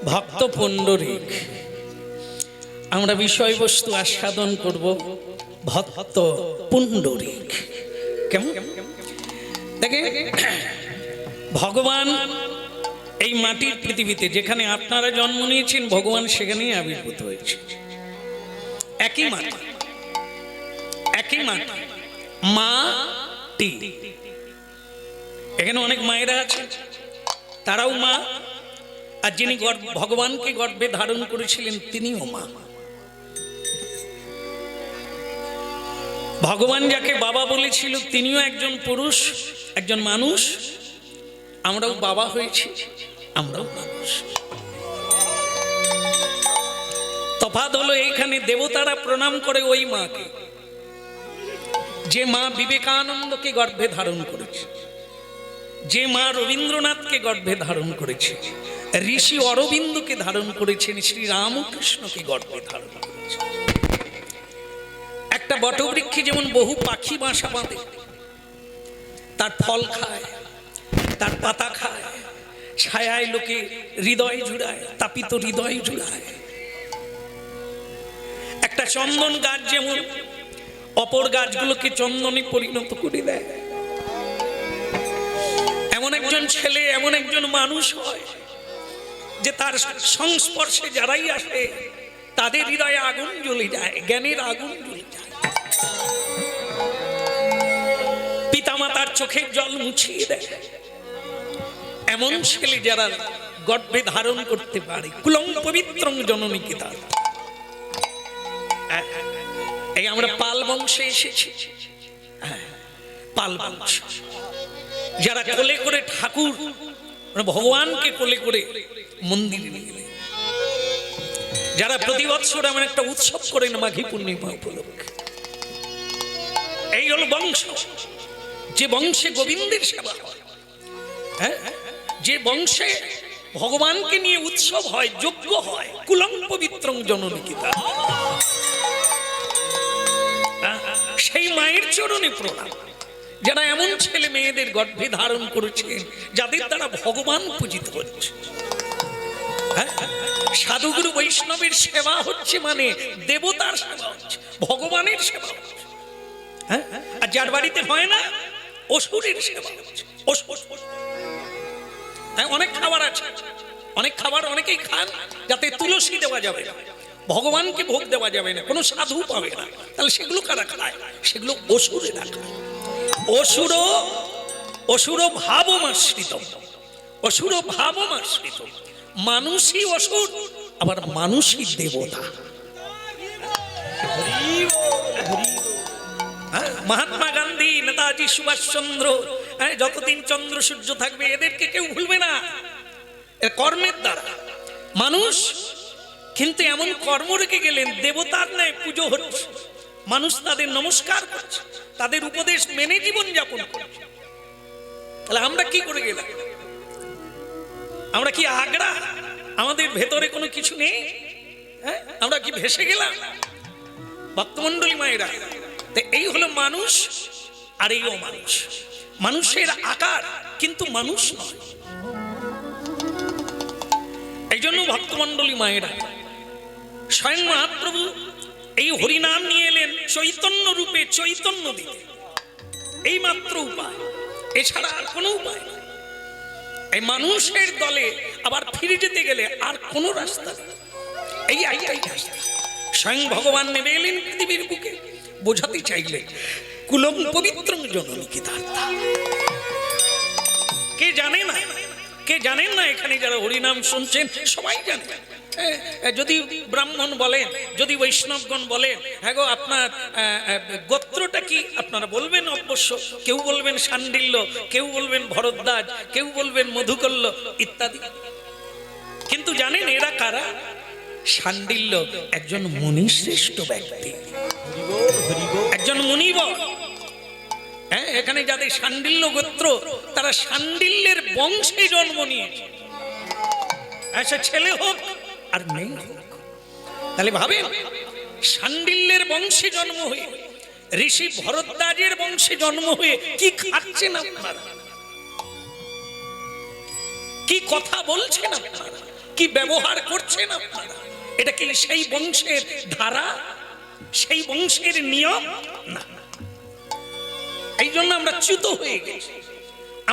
ভক্ত পুণ্ডরিক। আমরা বিষয়বস্তু আস্বাদন করব ভক্ত পুণ্ডরিক। কেমন দেখে ভগবান এই মাটির পৃথিবীতে যেখানে আপনারা জন্ম নিয়েছেন, ভগবান সেখানেই আবির্ভূত হয়েছে। একই মাটি, একই মাটি, মাটি। এখানে অনেক মায়েরা আছে, তারাও মা। আর যিনি ভগবানকে গর্ভে ধারণ করেছিলেন তিনিও মা। ভগবান যাকে বাবা বলেছিল তিনিও একজন পুরুষ, একজন মানুষ। আমরাও বাবা হয়েছি, আমরাও মানুষ। তফাৎ হলো এইখানে দেবতারা প্রণাম করে ওই মাকে, যে মা বিবেকানন্দকে গর্ভে ধারণ করেছে, যে মা রবীন্দ্রনাথকে গর্ভে ধারণ করেছে, ঋষি অরবিন্দকে ধারণ করেছেন, শ্রী রামকৃষ্ণকে গর্ভে ধারণ করেছে। একটা বটবৃক্ষে যেমন বহু পাখি বাসা বাঁধে, তার ফল খায়, তার পাতা খায়, ছায়ায় লোকে হৃদয় জুড়ায়, তাপিত হৃদয় জুড়ায়। একটা চন্দন গাছ যেমন অপর গাছগুলোকে চন্দনে পরিণত করে দেয়, এমন একজন ছেলে, এমন একজন মানুষ হয় যে তার সংস্পর্শে যারাই আসে তাদের হৃদয়ে আগুন জ্বলে যায়, জ্ঞানের আগুন জ্বলে যায়। পিতামাতার চোখের জল মুছিয়ে দেয়। এমন ছেলে যারা গর্ভে ধারণ করতে পারে, কুলং পবিত্রং জননীকে তার। এই আমরা পাল বংশে এসেছি, পাল বংশ। যারা কোলে করে ঠাকুর ভগবানকে কোলে করে মন্দিরে নিয়ে গেলেন, যারা প্রতি বৎসর এমন একটা উৎসব করেন মাঘী পূর্ণিমা উপলক্ষে। এই হল বংশ, যে বংশে গোবিন্দের সেবা হয়, যে বংশে ভগবানকে নিয়ে উৎসব হয়, যজ্ঞ হয়। কুলং পবিত্রং জননীকে তার। সেই মায়ের চরণে প্রণাম, যারা এমন ছেলে মেয়েদের গর্ভে ধারণ করেছেন যাদের দ্বারা ভগবান পূজিত হচ্ছে। সাধুগুরু বৈষ্ণবের সেবা হচ্ছে মানে দেবতার সেবা হচ্ছে, ভগবানের সেবা হচ্ছে। আর যার বাড়িতে হয় না, অসুরের সেবা হচ্ছে। অনেক খাবার আছে, অনেক খাবার অনেকেই খান যাতে তুলসী দেওয়া যাবে না, ভগবানকে ভোগ দেওয়া যাবে না, কোনো সাধু পাবে না। তাহলে সেগুলো কারা খায়? সেগুলো অসুরেরা খায়। অসুর ভাবমাশ্রিত, অসুর ভাবমাশ্রিত। মানুষই অসুর, আবার মানুষই দেবতা। মহাত্মা গান্ধী, নেতাজি সুভাষচন্দ্র, যতদিন চন্দ্র সূর্য থাকবে এদেরকে কেউ ভুলবে না, কর্মের দ্বারা মানুষ। কিন্তু এমন কর্ম রেখে গেলেন, দেবতার ন্যায় পুজো হচ্ছে, মানুষ তাদের নমস্কার করছে, তাদের উপদেশ মেনে জীবন যাপন করছে। তাহলে আমরা কি করে গেলাম? আমরা কি আগড়া? আমাদের ভেতরে কোনো কিছু নেই? আমরা কি ভেসে গেলাম? ভক্তমণ্ডলী মায়েরা, এই হলো মানুষ আর এই অমানুষ। মানুষের আকার কিন্তু মানুষ নয়। এই জন্য ভক্তমণ্ডলী মায়েরা, স্বয়ং মহাপ্রভু এই হরিনাম নিয়ে এলেন চৈতন্য রূপে, চৈতন্য দিতে। এই মাত্র উপায়, এছাড়া আর কোনো উপায় নেই। এই মানুষের দলে আবার ফিরে যেতে গেলে আর কোনো রাস্তা নেই। এই রাস্তা স্বয়ং ভগবান নেমে এলেন পৃথিবীর বুকে, বোঝাতে চাইলেন কুলং পবিত্রং জননীকে তার। কে জানে না, কে জানেন না? এখানে যারা হরিনাম শুনছেন সবাই জানেন। যদি ব্রাহ্মণ বলেন, যদি বৈষ্ণবগণ বলেন, হ্যাঁ গো আপনার গোত্রটা কি, আপনারা বলবেন অবশ্য। কেউ বলবেন শাণ্ডিল্য, কেউ বলবেন ভরদ্বাজ, কেউ বলবেন মধুকল্য ইত্যাদি। কিন্তু জানেন এরা কারা? শাণ্ডিল্য একজন মুনিশ্রেষ্ঠ ব্যক্তি, একজন মুনিবর। এখানে যাদের শাণ্ডিল্য গোত্র, তারা শাণ্ডিল্যের বংশে জন্ম নিয়েছে। সে ছেলে হোক আর মেয়ে হোক। তাহলে ভাবেন, শাণ্ডিল্যের বংশে জন্ম হয়ে, ঋষি ভরদ্বাজের বংশে জন্ম হয়ে কি খাচ্ছেন আপনারা, কি কথা বলছেন আপনারা? কি ব্যবহার করছেন আপনারা? এটা কি সেই বংশের ধারা, সেই বংশের নিয়ম? না। এই জন্য আমরা চ্যুত হয়ে গেছি,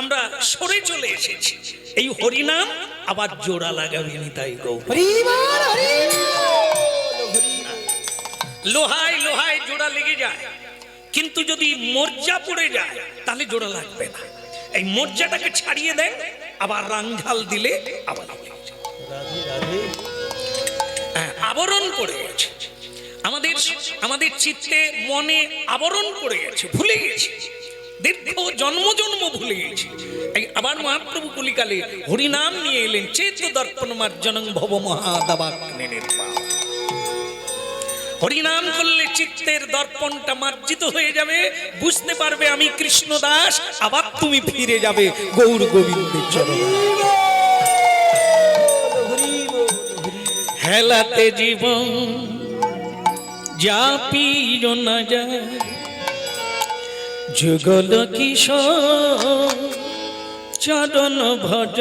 আমরা সরে চলে এসেছি। এই হরিনাম আবার জোড়া লাগাবেনি, তাই লোহায় লোহায় জোড়া লেগে যায়, কিন্তু যদি মর্যা পড়ে যায় তাহলে জোড়া লাগবে না। এই মর্যাটাকে ছাড়িয়ে দেন, আবার রাংঝাল দিলে আবার আবরণ পড়ে গেছে আমাদের, আমাদের চিত্তে মনে আবরণ পড়ে গেছে, ভুলে গেছি, দীর্ঘ জন্ম জন্ম ভুলে গেছি। আবার মহাপ্রভু কলিকালে হরিনাম নিয়ে এলেন, চেত দর্পণ মার্জনং ভব মহাদাবাগ্নে নির্বাণ। হরিনাম করলে চিত্তের দর্পণটা মার্জিত হয়ে যাবে, বুঝতে পারবে আমি কৃষ্ণ দাস, আবার তুমি ফিরে যাবে গৌর গোবিন্দের চরণে। হেলাতে জীবন যা পীর না যায়, যুগল কিশোর চরণ ভজ।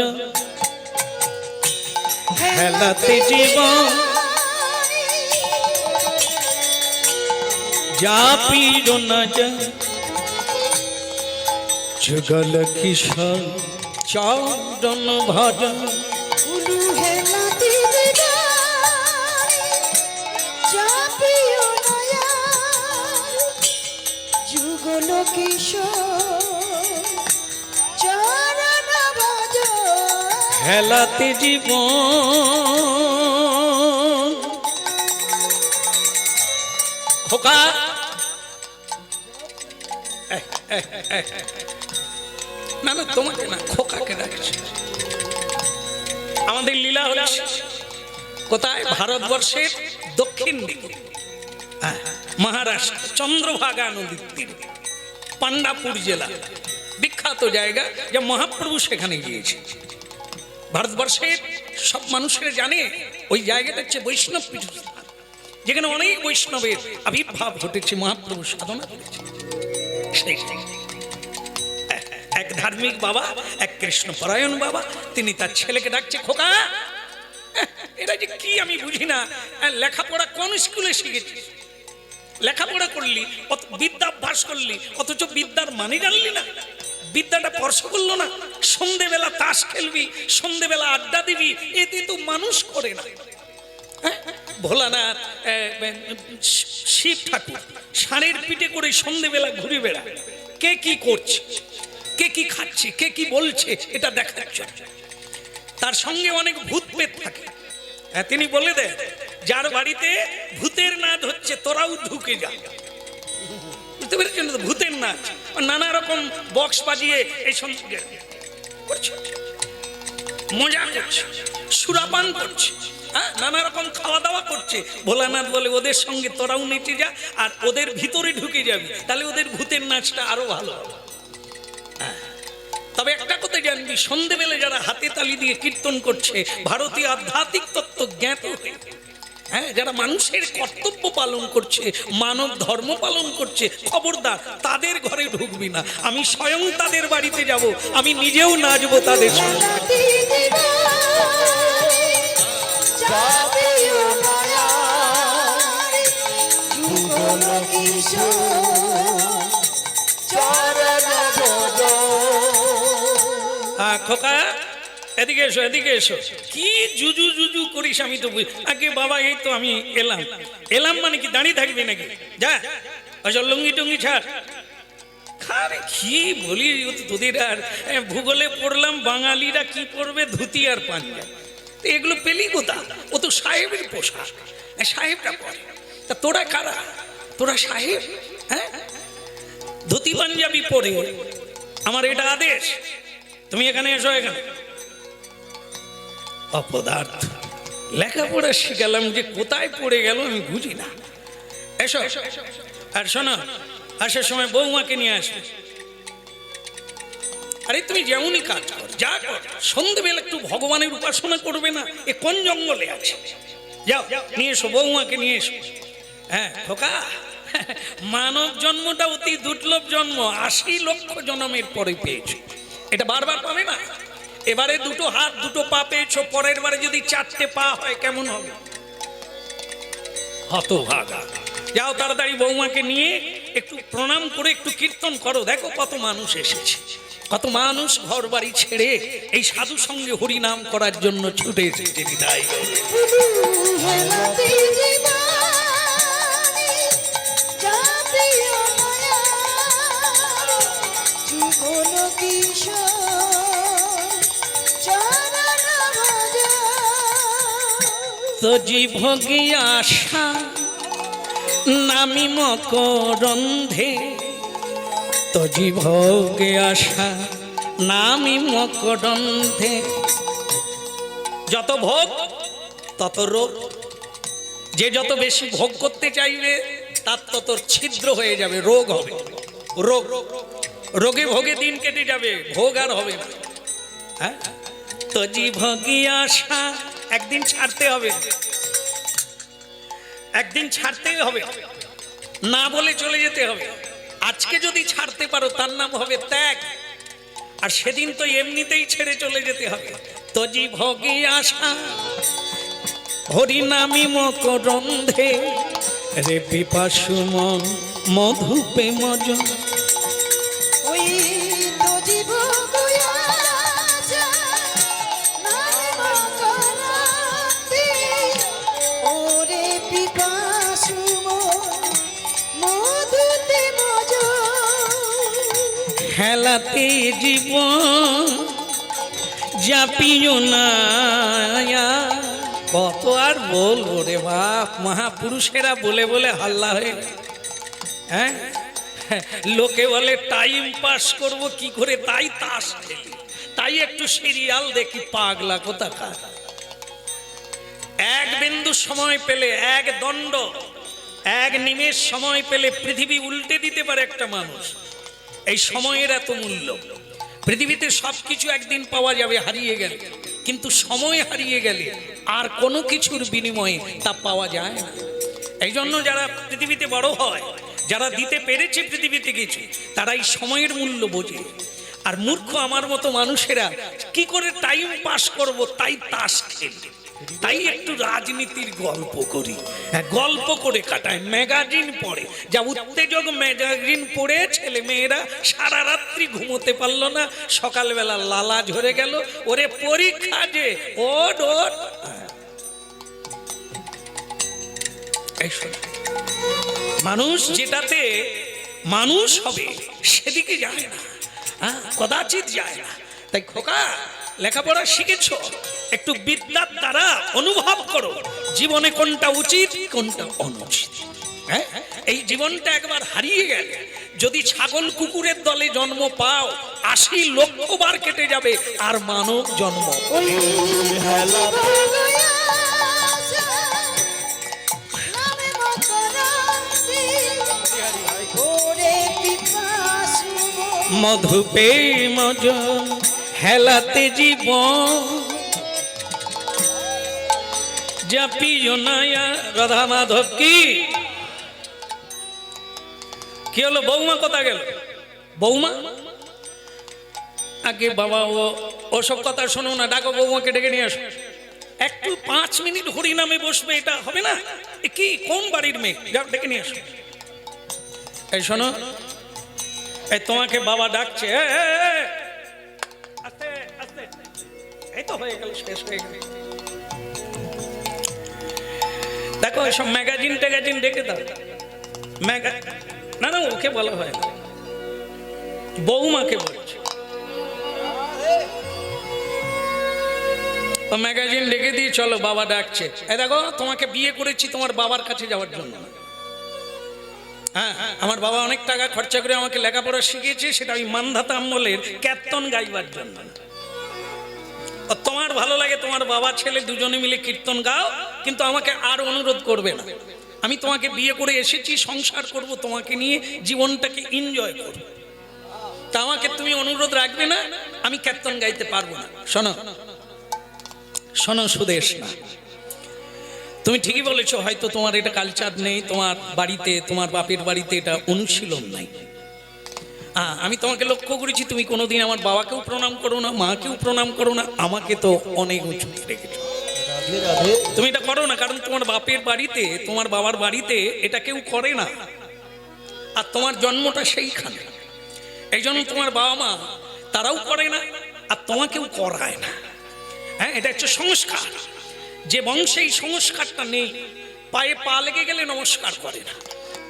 হেলাতে জীবন যা পীর না যায়, যুগল কিশোর চরণ ভজ। হেলাতে জীবন খোকা, না না তোমাকে না, খোকাকে ডাকছে। আমাদের লীলা হচ্ছে কোথায়? ভারতবর্ষের দক্ষিণ দিকে, মহারাষ্ট্র, চন্দ্রভাগা নদীর তীরে, পান্ডাপুর জেলা, বিখ্যাত জায়গা, যা মহাপ্রভু সেখানে গিয়েছে। ভারতবর্ষের সব মানুষেরা জানে ওই জায়গাটা হচ্ছে বৈষ্ণব পীঠস্থান, যেখানে অনেক বৈষ্ণবের আবির্ভাব ঘটেছে, মহাপ্রভু সাধনা করেছে। সেই এক ধার্মিক বাবা, এক কৃষ্ণপরায়ণ বাবা, তিনি তার ছেলেকে ডাকছে, খোকা এটা যে কি আমি বুঝি না, লেখাপড়া কোন স্কুলে শিখেছিস? লেখাপড়া করলি, বিদ্যাভ্যাস করলি, অথচ বিদ্যার মানে জানলি না, বিদ্যাটা স্পর্শ করলো না। সন্ধেবেলা তাস খেলবি, সন্ধেবেলা আড্ডা দিবি, এতে তো মানুষ করে না। ভোলানাথ, শিব ঠাকুর ষাঁড়ের পিঠে করে সন্ধেবেলা ঘুরে বেড়া, কে কি করছে, কে কি খাচ্ছে, কে কি বলছে, এটা দেখার জন্য। তার সঙ্গে অনেক ভূত পেত থাকে। তিনি বলে দেন, যার বাড়িতে ভূতের নাচ হচ্ছে তোরাও ঢুকে যা। বুঝতে পেরেছেন? ভূতের নাচ, নানা রকম বক্স বাজিয়ে এই সঙ্গে করছে, মজা করছে, সুরাপান করছে, নানা রকম খাওয়া দাওয়া করছে। ভোলানাথ বলে, ওদের সঙ্গে তোরাও নেচে যা, আর ওদের ভিতরে ঢুকে যাবি, তাহলে ওদের ভূতের নাচটা আরো ভালো হবে। তবে একটা কথা জানবি, সন্ধেবেলা যারা হাতে তালি দিয়ে কীর্তন করছে, ভারতীয় আধ্যাত্মিক তত্ত্ব জ্ঞাত হয়ে, যারা মানুষের কর্তব্য পালন করছে, মানব ধর্ম পালন করছে, খবরদার তাদের ঘরে ঢুকবি না। আমি স্বয়ং তাদের বাড়িতে যাব, আমি নিজেও নাচবো তাদের সঙ্গে। খোকা এদিকে এসো, এদিকে এসো, কি জুজু জুজু করিস? আমি তো আগে বাবা, এই তো আমি এলাম। এলাম মানে কি দাঁড়িয়ে থাকবি নাকি? যা আচ্ছা, লুঙ্গি টুঙ্গি ছাড়। খারে কি বলি তোদের, আর ভূগোলে পড়লাম বাঙালিরা কি পড়বে, ধুতি আর পাঞ্জাবি, এগুলো পেলি কোথা? ও তো সাহেবের পোশাক, সাহেবরা পরে। তা তোরা কারা? তোরা সাহেব? ধুতি পাঞ্জাবি পরে আমার এটা আদেশ, তুমি এখানে এসো। এখানে অপদার্থ, লেখাপড়া শিখালাম যে কোথায় পড়ে গেল আমি বুঝি না। এসো, আর শোনো, আসার সময় বৌমাকে নিয়ে আসবে। আরে তুমি যেমনই কাজ কর, যা কর, সন্ধ্যেবেলা একটু ভগবানের উপাসনা করবে না? এ কোন জঙ্গলে আছে? যাও নিয়ে এসো, বৌমাকে নিয়ে এসো। হ্যাঁ খোকা, মানব জন্মটা অতি দুর্লভ জন্ম, ৮০ লক্ষ জন্মের পরে পেয়েছে, এটা বারবার পাবে না। এবারে দুটো হাত দুটো পা পেয়েছো, পরের বারে যদি চারটে পা হয় কেমন হবে? হতভাগা। যাও তাড়াতাড়ি বৌমাকে নিয়ে একটু প্রণাম করে একটু কীর্তন করো। দেখো কত মানুষ এসেছে, কত মানুষ ঘর বাড়ি ছেড়ে এই সাধু সঙ্গে হরি নাম করার জন্য ছুটে এসেছে। বিদায় তো জীবগি আশা নামি মকরন্ধে, তো জীবগে আশা নামি মকরন্ধে। যত ভোগ তত রোগ, যে যত বেশি ভোগ করতে চাইবে তার তত ছিদ্র হয়ে যাবে, রোগ হবে। রোগ রোগে ভোগে দিন কেটে যাবে, ভোগ আর হবে না। হ্যাঁ, তো জীবগি আশা একদিন ছাড়তে হবে, একদিন ছাড়তেই হবে, না বলে চলে যেতে হবে। আজকে যদি ছাড়তে পারো তার নাম হবে ত্যাগ, আর সেদিন তো এমনিতেই ছেড়ে চলে যেতে হবে। তো জীবগি আশা হরি নামি মকরন্ধে, রে পিপাসু মন মধুপে মজ। ওই তো জীবগি আশা নামি মকরন্ধে, ওরে পিপাসু মন মধুতে মজ। খেলাতে জীবন যাপিও না, কত আর বলবো রে বাপ। মহাপুরুষেরা বলে বলে হাল্লা হয়ে, হ্যাঁ, লোকে বলে টাইম পাস করব কি করে, তাই তাস খেলি, তাই একটু সিরিয়াল দেখি, পাগলা কোথাকার। এক বিন্দু সময় পেলে, এক দণ্ড, এক নিমেষ সময় পেলে পৃথিবী উল্টে দিতে পারে একটা মানুষ। এই সময়ের এত মূল্য। পৃথিবীতে সবকিছু একদিন পাওয়া যাবে, হারিয়ে গেলে, কিন্তু সময় হারিয়ে গেলে আর কোনো কিছুর বিনিময়ে তা পাওয়া যায় না। এই জন্য যারা পৃথিবীতে বড় হয়, যারা দিতে পেরেছে পৃথিবীতে কিছু, তারা এই সময়ের মূল্য বোঝে। আর মূর্খ আমার মতো মানুষেরা কি করে টাইম পাস করব, তাই তাস খেলি, তাই একটু রাজনীতির গল্প করি, গল্প করে কাটায়, ম্যাগাজিন পড়ে। যা উত্তেজক ম্যাগাজিন পড়ে ছেলে মেয়েরা সারা রাত্রি ঘুমোতে পারলো না, সকালবেলা লালা ঝরে গেল। ওরে পরীক্ষা যে, ওট ওট। মানুষ যেটাতে মানুষ হবে সেদিকে যায় না, কদাচিৎ যায় না। তাই খোকা, লেখাপড়া শিখেছ, একটু বিদ্যার দ্বারা অনুভব করো জীবনে কোনটা উচিত কোনটা অনুচিত। হ্যাঁ, এই জীবনটা একবার হারিয়ে গেলে, যদি ছাগল কুকুরের দলে জন্ম পাও, ৮০ লক্ষ বার কেটে যাবে আর মানব জন্ম। মধুপে মজ হেলাতে জীবন জাপিও না। রাধা মাধব কি কি হলো? বৌমা কোথা গেল? বৌমা আগে বাবা, ওসব কথা শোনো না, ডাকো বৌমাকে, ডেকে নিয়ে আসো। একটু 5 মিনিট হরি নামে বসবে, এটা হবে না? কি কোন বাড়ির মেয়ে? যাও ডেকে নিয়ে আসো। এই শোনো, এই তোমাকে বাবা ডাকছে। এই তো হয়ে গেল, শেষ হয়ে গেল। দেখো এসব ম্যাগাজিন ট্যাগাজিন দেখে দাও। না না, ওকে বলা হয় না, বৌমাকে বলছে। ম্যাগাজিন ডেকে দিয়ে চলো, বাবা ডাকছে। এই দেখো, তোমাকে বিয়ে করেছি তোমার বাবার কাছে যাওয়ার জন্য। হ্যাঁ, আমার বাবা অনেক টাকা খরচা করে আমাকে লেখাপড়া শিখিয়েছে, সেটা ওই মান্ধাতা আমলের কীর্তন গাইবার জন্য। তোমার ভালো লাগে তোমার বাবা ছেলে দুজনে মিলে কীর্তন গাও, কিন্তু আমাকে আর অনুরোধ করবে না। আমি তোমাকে বিয়ে করে এসেছি, সংসার করব তোমাকে নিয়ে, জীবনটাকে এনজয় করব। তা আমাকে তুমি অনুরোধ রাখবে না, আমি কীর্তন গাইতে পারবো না। শোনো শোনো সুদেশ, না তুমি ঠিকই বলেছো, হয়তো তোমার এটা কালচার নেই, তোমার বাড়িতে, তোমার বাপের বাড়িতে এটা অনুশীলন নাই। আমি তোমাকে লক্ষ্য করেছি তুমি কোনোদিন আমার বাবাকেও প্রণাম করো না, মাকেও প্রণাম করো না, আমাকে তো অনেক উঁচুতে রেখেছো। রাধে রাধে। তুমি এটা করো না, কারণ তোমার বাপের বাড়িতে, তোমার বাবার বাড়িতে এটা কেউ করে না, আর তোমার জন্মটা সেইখানে। এই জন্য তোমার বাবা মা তারাও করে না, আর তোমাকেও করায় না। হ্যাঁ, এটা হচ্ছে সংস্কার। যে বংশে এই সংস্কারটা নেই, পায়ে পা লেগে গেলে নমস্কার করে না।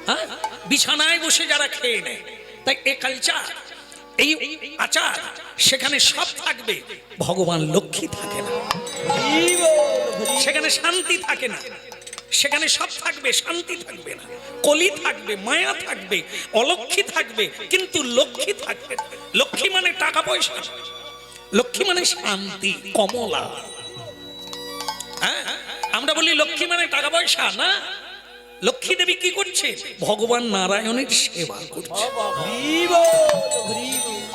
হ্যাঁ, বিছানায় বসে যারা খেয়ে নেয়, তাই এই কালচার, এই আচার, সেখানে সব থাকবে, ভগবান লক্ষ্মী থাকে না, সেখানে শান্তি থাকে না। সেখানে সব থাকবে, শান্তি থাকবে না, কলি থাকবে, মায়া থাকবে, অলক্ষ্মী থাকবে, কিন্তু লক্ষ্মী থাকবে না। লক্ষ্মী মানে টাকা পয়সা, লক্ষ্মী মানে শান্তি, কমলা। হ্যাঁ, আমরা বলি লক্ষ্মী মানে টাকা পয়সা না। লক্ষ্মী দেবী কি করছে? ভগবান নারায়ণের সেবা করছে।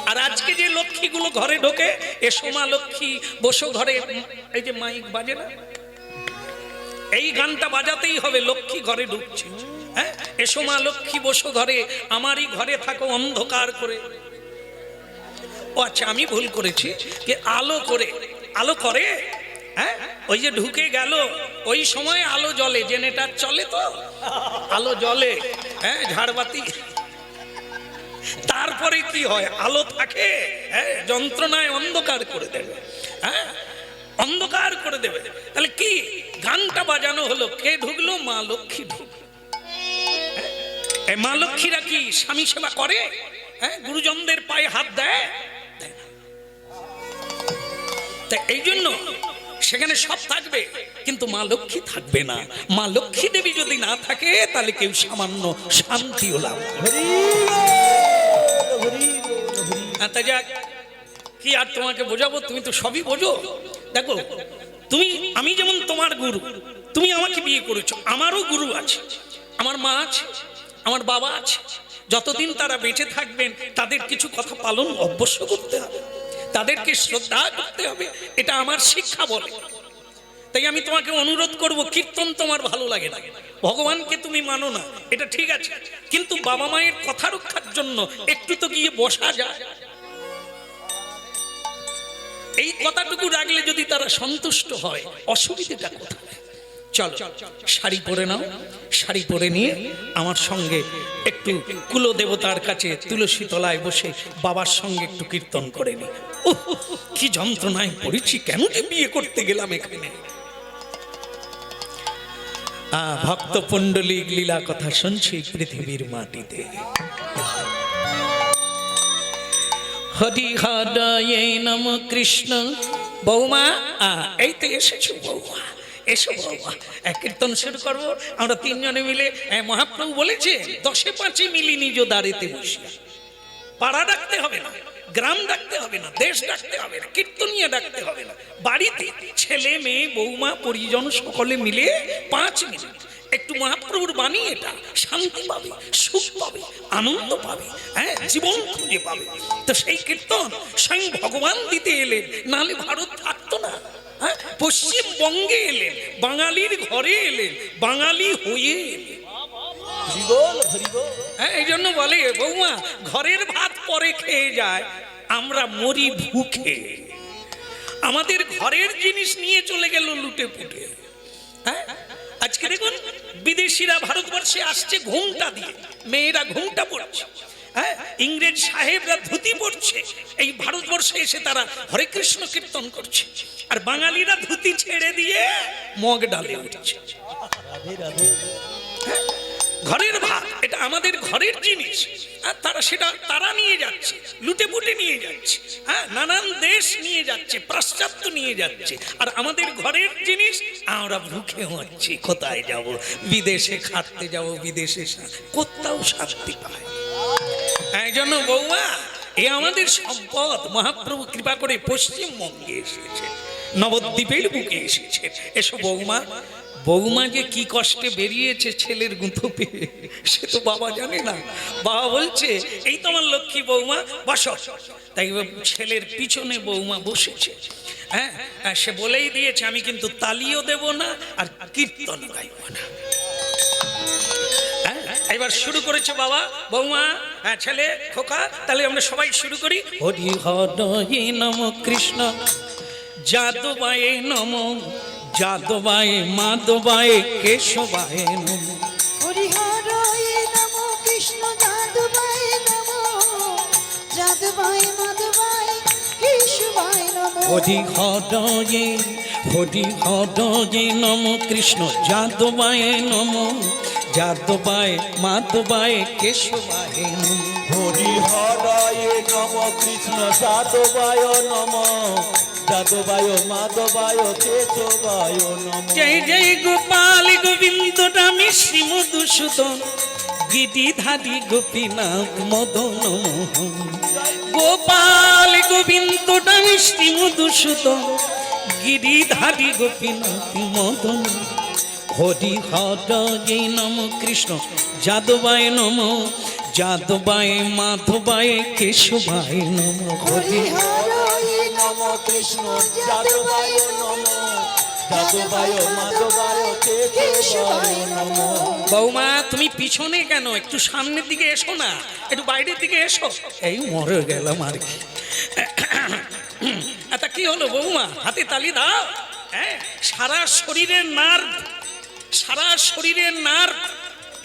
আর আজকে যে লক্ষ্মীগুলো ঘরে ঢোকে, এসো মা লক্ষ্মী বসো ঘরে, এই যে মাইক বাজে না, এই গানটা বাজাতেই হবে, লক্ষ্মী ঘরে ঢুকছে। হ্যাঁ, এসো মা লক্ষ্মী বসো ঘরে, আমারই ঘরে থাকো অন্ধকার করে। ও আচ্ছা, আমি ভুল করেছি, যে আলো করে, আলো করে। হ্যাঁ, ওই যে ঢুকে গেল, ওই সময় আলো জ্বলে, জেনারেটর চলে তো আলো জ্বলে। হ্যাঁ, ঝাড়বাতি। তারপরে কি হয়? আলো থাকে, হ্যাঁ, যন্ত্রণায় অন্ধকার করে দেবে। হ্যাঁ, অন্ধকার করে দেবে। তাহলে কি গানটা বাজানো হলো, কে ঢুকলো? মা লক্ষ্মী ঢুকলো। মা লক্ষ্মীরা কি স্বামী সেবা করে? হ্যাঁ, গুরুজনদের পায়ে হাত দেয়? তাই এই জন্য সেখানে সব থাকবে, কিন্তু মা লক্ষ্মী থাকবে না। মা লক্ষ্মী দেবী যদি না থাকে, তাহলে কেউ সামান্য শান্তিও লাভ করে। যাক, কি আর তোমাকে বোঝাবো, তুমি তো সবই বোঝো। দেখো, তুমি, আমি যেমন তোমার গুরু, তুমি আমাকে বিয়ে করেছো, আমারও গুরু আছে, আমার মা আছে, আমার বাবা আছে। যতদিন তারা বেঁচে থাকবেন, তাদের কিছু কথা পালন অবশ্য করতে হবে, তাদেরকে শ্রদ্ধা করতে হবে, এটা আমার শিক্ষা বলে। তাই আমি তোমাকে অনুরোধ করব, কীর্তন তোমার ভালো লাগে না, ভগবানকে তুমি মানো না, এটা ঠিক আছে, কিন্তু বাবা মায়ের কথা রক্ষার জন্য একটু তো গিয়ে বসা যায়। এই কথাটুকু রাখলে যদি তারা সন্তুষ্ট হয়, অসুবিধাটা কোথায়? চলো শাড়ি পরে নাও, শাড়ি পরে নিয়ে আমার সঙ্গে একটু কুল দেবতার কাছে তুলসী তলায় বসে বাবার সঙ্গে একটু কীর্তন করে নি। কি যন্ত্রণায় পড়েছি, কেন যে বিয়ে করতে গেলাম এখানে। ভক্ত পুণ্ডলিক লীলা কথা শুনছি পৃথিবীর মাটিতে। হরি হরয়ে নম কৃষ্ণ। বৌমা, এই তো এসেছো বৌমা, এসো বৌমা, কীর্তন শুরু করবো আমরা তিনজনে মিলে। মহাপ্রভু বলেছে, 10 5 মিলি নিজ দাঁড়িতে বসিয়া। পাড়া ডাকতে হবে না, গ্রাম ডাকতে হবে না, দেশ ডাকতে হবে না, কীর্তনিয়া ডাকতে হবে না, বাড়িতে ছেলে মেয়ে বৌমা পরিজন সকলে মিলে 5 মিনিট একটু মহাপ্রভুর বাণী, এটা শান্তি পাবে, সুখ পাবে, আনন্দ পাবে, হ্যাঁ, জীবন খুঁজে পাবে। তো সেই কীর্তন স্বয়ং ভগবান দিতে এলেন, নাহলে ভারত থাকতো না। হ্যাঁ, পশ্চিমবঙ্গে এলেন, বাঙালির ঘরে এলেন, বাঙালি হয়ে এলেন। হ্যাঁ, এই জন্য বলে বৌমা, ঘরের ভাত পরে খেয়ে যায়, আমরা মরি ভুখে। আমাদের ঘরের জিনিস নিয়ে চলে গেল লুটে পুটে। হ্যাঁ, আজকে দেখুন বিদেশিরা ভারতবর্ষে আসছে ঘোমটা দিয়ে, মেয়েরা ঘোমটা পড়ছে। হ্যাঁ, ইংরেজ সাহেবরা ধুতি পড়ছে, এই ভারতবর্ষে এসে তারা হরে কৃষ্ণ কীর্তন করছে, আর বাঙালিরা ধুতি ছেড়ে দিয়ে মগ ডালে উঠছে। ঘরের ভাত, এটা আমাদের ঘরের জিনিস, আর তারা সেটা তারা নিয়ে যাচ্ছে, লুটে পুটে নিয়ে যাচ্ছে। হ্যাঁ, নানান দেশ নিয়ে যাচ্ছে, পাশ্চাত্য নিয়ে যাচ্ছে, আর আমাদের ঘরের জিনিস আমরা ভুখে হচ্ছি। কোথায় যাব? বিদেশে খাটতে যাব, বিদেশে কোথাও শান্তি পায়। এই জন্য বৌমা, এ আমাদের সম্পদ। মহাপ্রভু কৃপা করে পশ্চিমবঙ্গে এসেছে, নবদ্বীপের বুকে এসেছে। এসো বৌমা। বৌমা যে কি কষ্টে বেরিয়েছে ছেলের গুঁতো পেয়ে, সে তো বাবা জানে না। বাবা বলছে, এই তো আমার লক্ষ্মী বৌমা, বসো। তাই ছেলের পিছনে বৌমা বসেছে। হ্যাঁ, সে বলেই দিয়েছে, আমি কিন্তু তালিও দেব না আর কীর্তন গাইব না। হ্যাঁ, এবার শুরু করেছে বাবা বৌমা, হ্যাঁ, ছেলে খোকা, তাহলে আমরা সবাই শুরু করি। হরি হরি নম কৃষ্ণ যাদবায় নম, যাদবায় মাধবায় কেশবায় নম। হরিহরায় নমো কৃষ্ণ যাদবায় নমো, যাদবায় মাধবায় কেশবায় নমো। হরি হরি নম কৃষ্ণ যাদবায় নম, যাদবায় মাধবায় কেশবায় নম। হরি হরায় নম কৃষ্ণ যাদবায় নম, যাদবায় মাধবায় কেশবায় নম। জয় জয় গোপাল গোবিন্দ রামে শ্রী মধুসূদন, গিরিধারী গোপীনাথ মদন মোহন। গোপাল গোবিন্দ রামে শ্রী মধুসূদন, গিরিধারী গোপীনাথ মদন। হরি হরি নম কৃষ্ণ যাদবায় নম, যাদবায় মাধবায় কেশবায় নম। হরি হরিহরায় নম কৃষ্ণ যাদবায় নম, যাদবায় মাধবায় কেশবায় নম। বৌমা তুমি পিছনে কেন, একটু সামনের দিকে এসো না, একটু বাইরের দিকে এসো। এই মরে গেলাম আর কি। আচ্ছা কি হলো বৌমা, হাতে তালি দাও। হ্যাঁ, সারা শরীরের নার্ভ, সারা শরীরের নার্ভ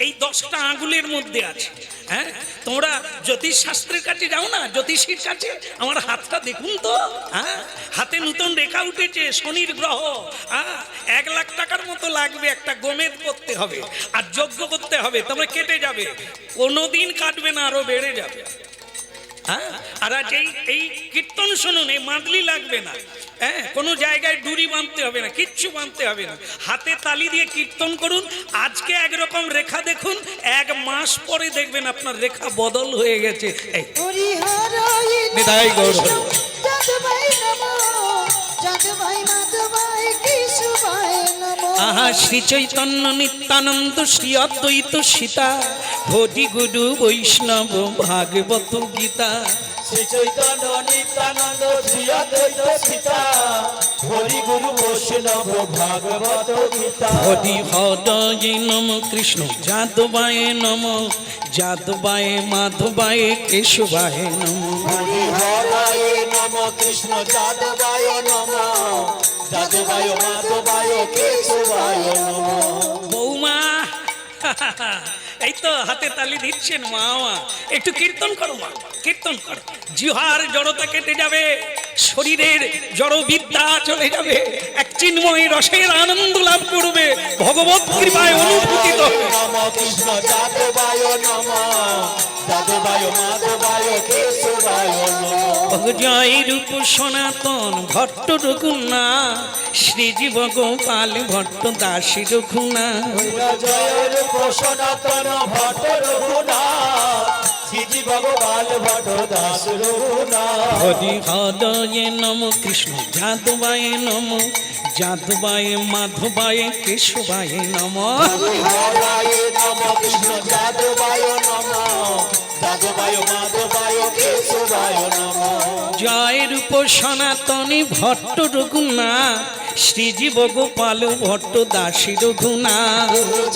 এই 10টা আঙ্গুলের মধ্যে আছে। হ্যাঁ, তোমরা জ্যোতিষ শাস্ত্রের কাছে যাও না, জ্যোতিষীর কাছে, আমার হাতটা দেখুন তো। হ্যাঁ, হাতে নতুন রেখা উঠেছে, শনির গ্রহ। 1 লাখ টাকার মতো লাগবে, একটা গোমেদ করতে হবে আর যজ্ঞ করতে হবে, তোমরা কেটে যাবে, কোনোদিন কাটবে না, আরো বেড়ে যাবে। হ্যাঁ, আর আজ এই কীর্তন শুনুন, এই মাদলি লাগবে না। হ্যাঁ, কোনো জায়গায় ডুরি বাঁধতে হবে না, কিচ্ছু বাঁধতে হবে না, হাতে তালি দিয়ে কীর্তন করুন। আজকে একরকম রেখা দেখুন, 1 মাস পরে দেখবেন আপনার রেখা বদল হয়ে গেছে। এই হরিহরায় নিতাই নমো গৌর কৃষ্ণ হরি। যাদবায় নমো, যাদবায় মাধবায় কেশবায় নমো। আহা শ্রী চৈতন্য নিত্যানন্দ শ্রী অদ্বৈত সীতা, হরি গুরু বৈষ্ণব ভাগবত গীতা। শ্রী চৈতন্য নিত্যানন্দ শ্রী অদ্বৈত সীতা, হরি গুরু বৈষ্ণব ভাগবত গীতা। হরি হরি নম কৃষ্ণ যাদবায় নম, যাদবায় মাধবায় কেশবায় নম। হরি হরায় নম কৃষ্ণ যাদবায় নম, যাদবায় মাধবায় কেশবায় নম। বৌমা এই তো হাতে তালি দিচ্ছেন মা, একটু কীর্তন করো মা, কীর্তন করো। জিহার জড়তা কেটে যাবে, শরীরের জড় বিদ্যা চলে যাবে, এক চিন্ময় রসের আনন্দ লাভ করবে, ভগবত কৃপায় অনুভূতিত হবে। নম কৃষ্ণ যাদবায় নম, যাদবায় মাধবায় কেশবায় নম। জয় রূপ সনাতন ভট্ট রঘুনা, শ্রীজীব গোপাল ভট্ট দাসী রঘুনা। জয় রূপ সনাতন ভট্ট রঘুনাথ, শ্রীজি ভগবান ভট্ট দাস রঘুনাথ। হরি হরি নম কৃষ্ণ যাদবায় নম, যাদবায় মাধবায় কেশবায় নম। হরায় নম কৃষ্ণ যাদবায় নম, যাদবায় মাধবায় কেশবায় নম। জয় রূপ সনাতনী ভট্ট রঘুনা, শ্রীজীব গোপাল ভট্ট দাসী রঘুনা।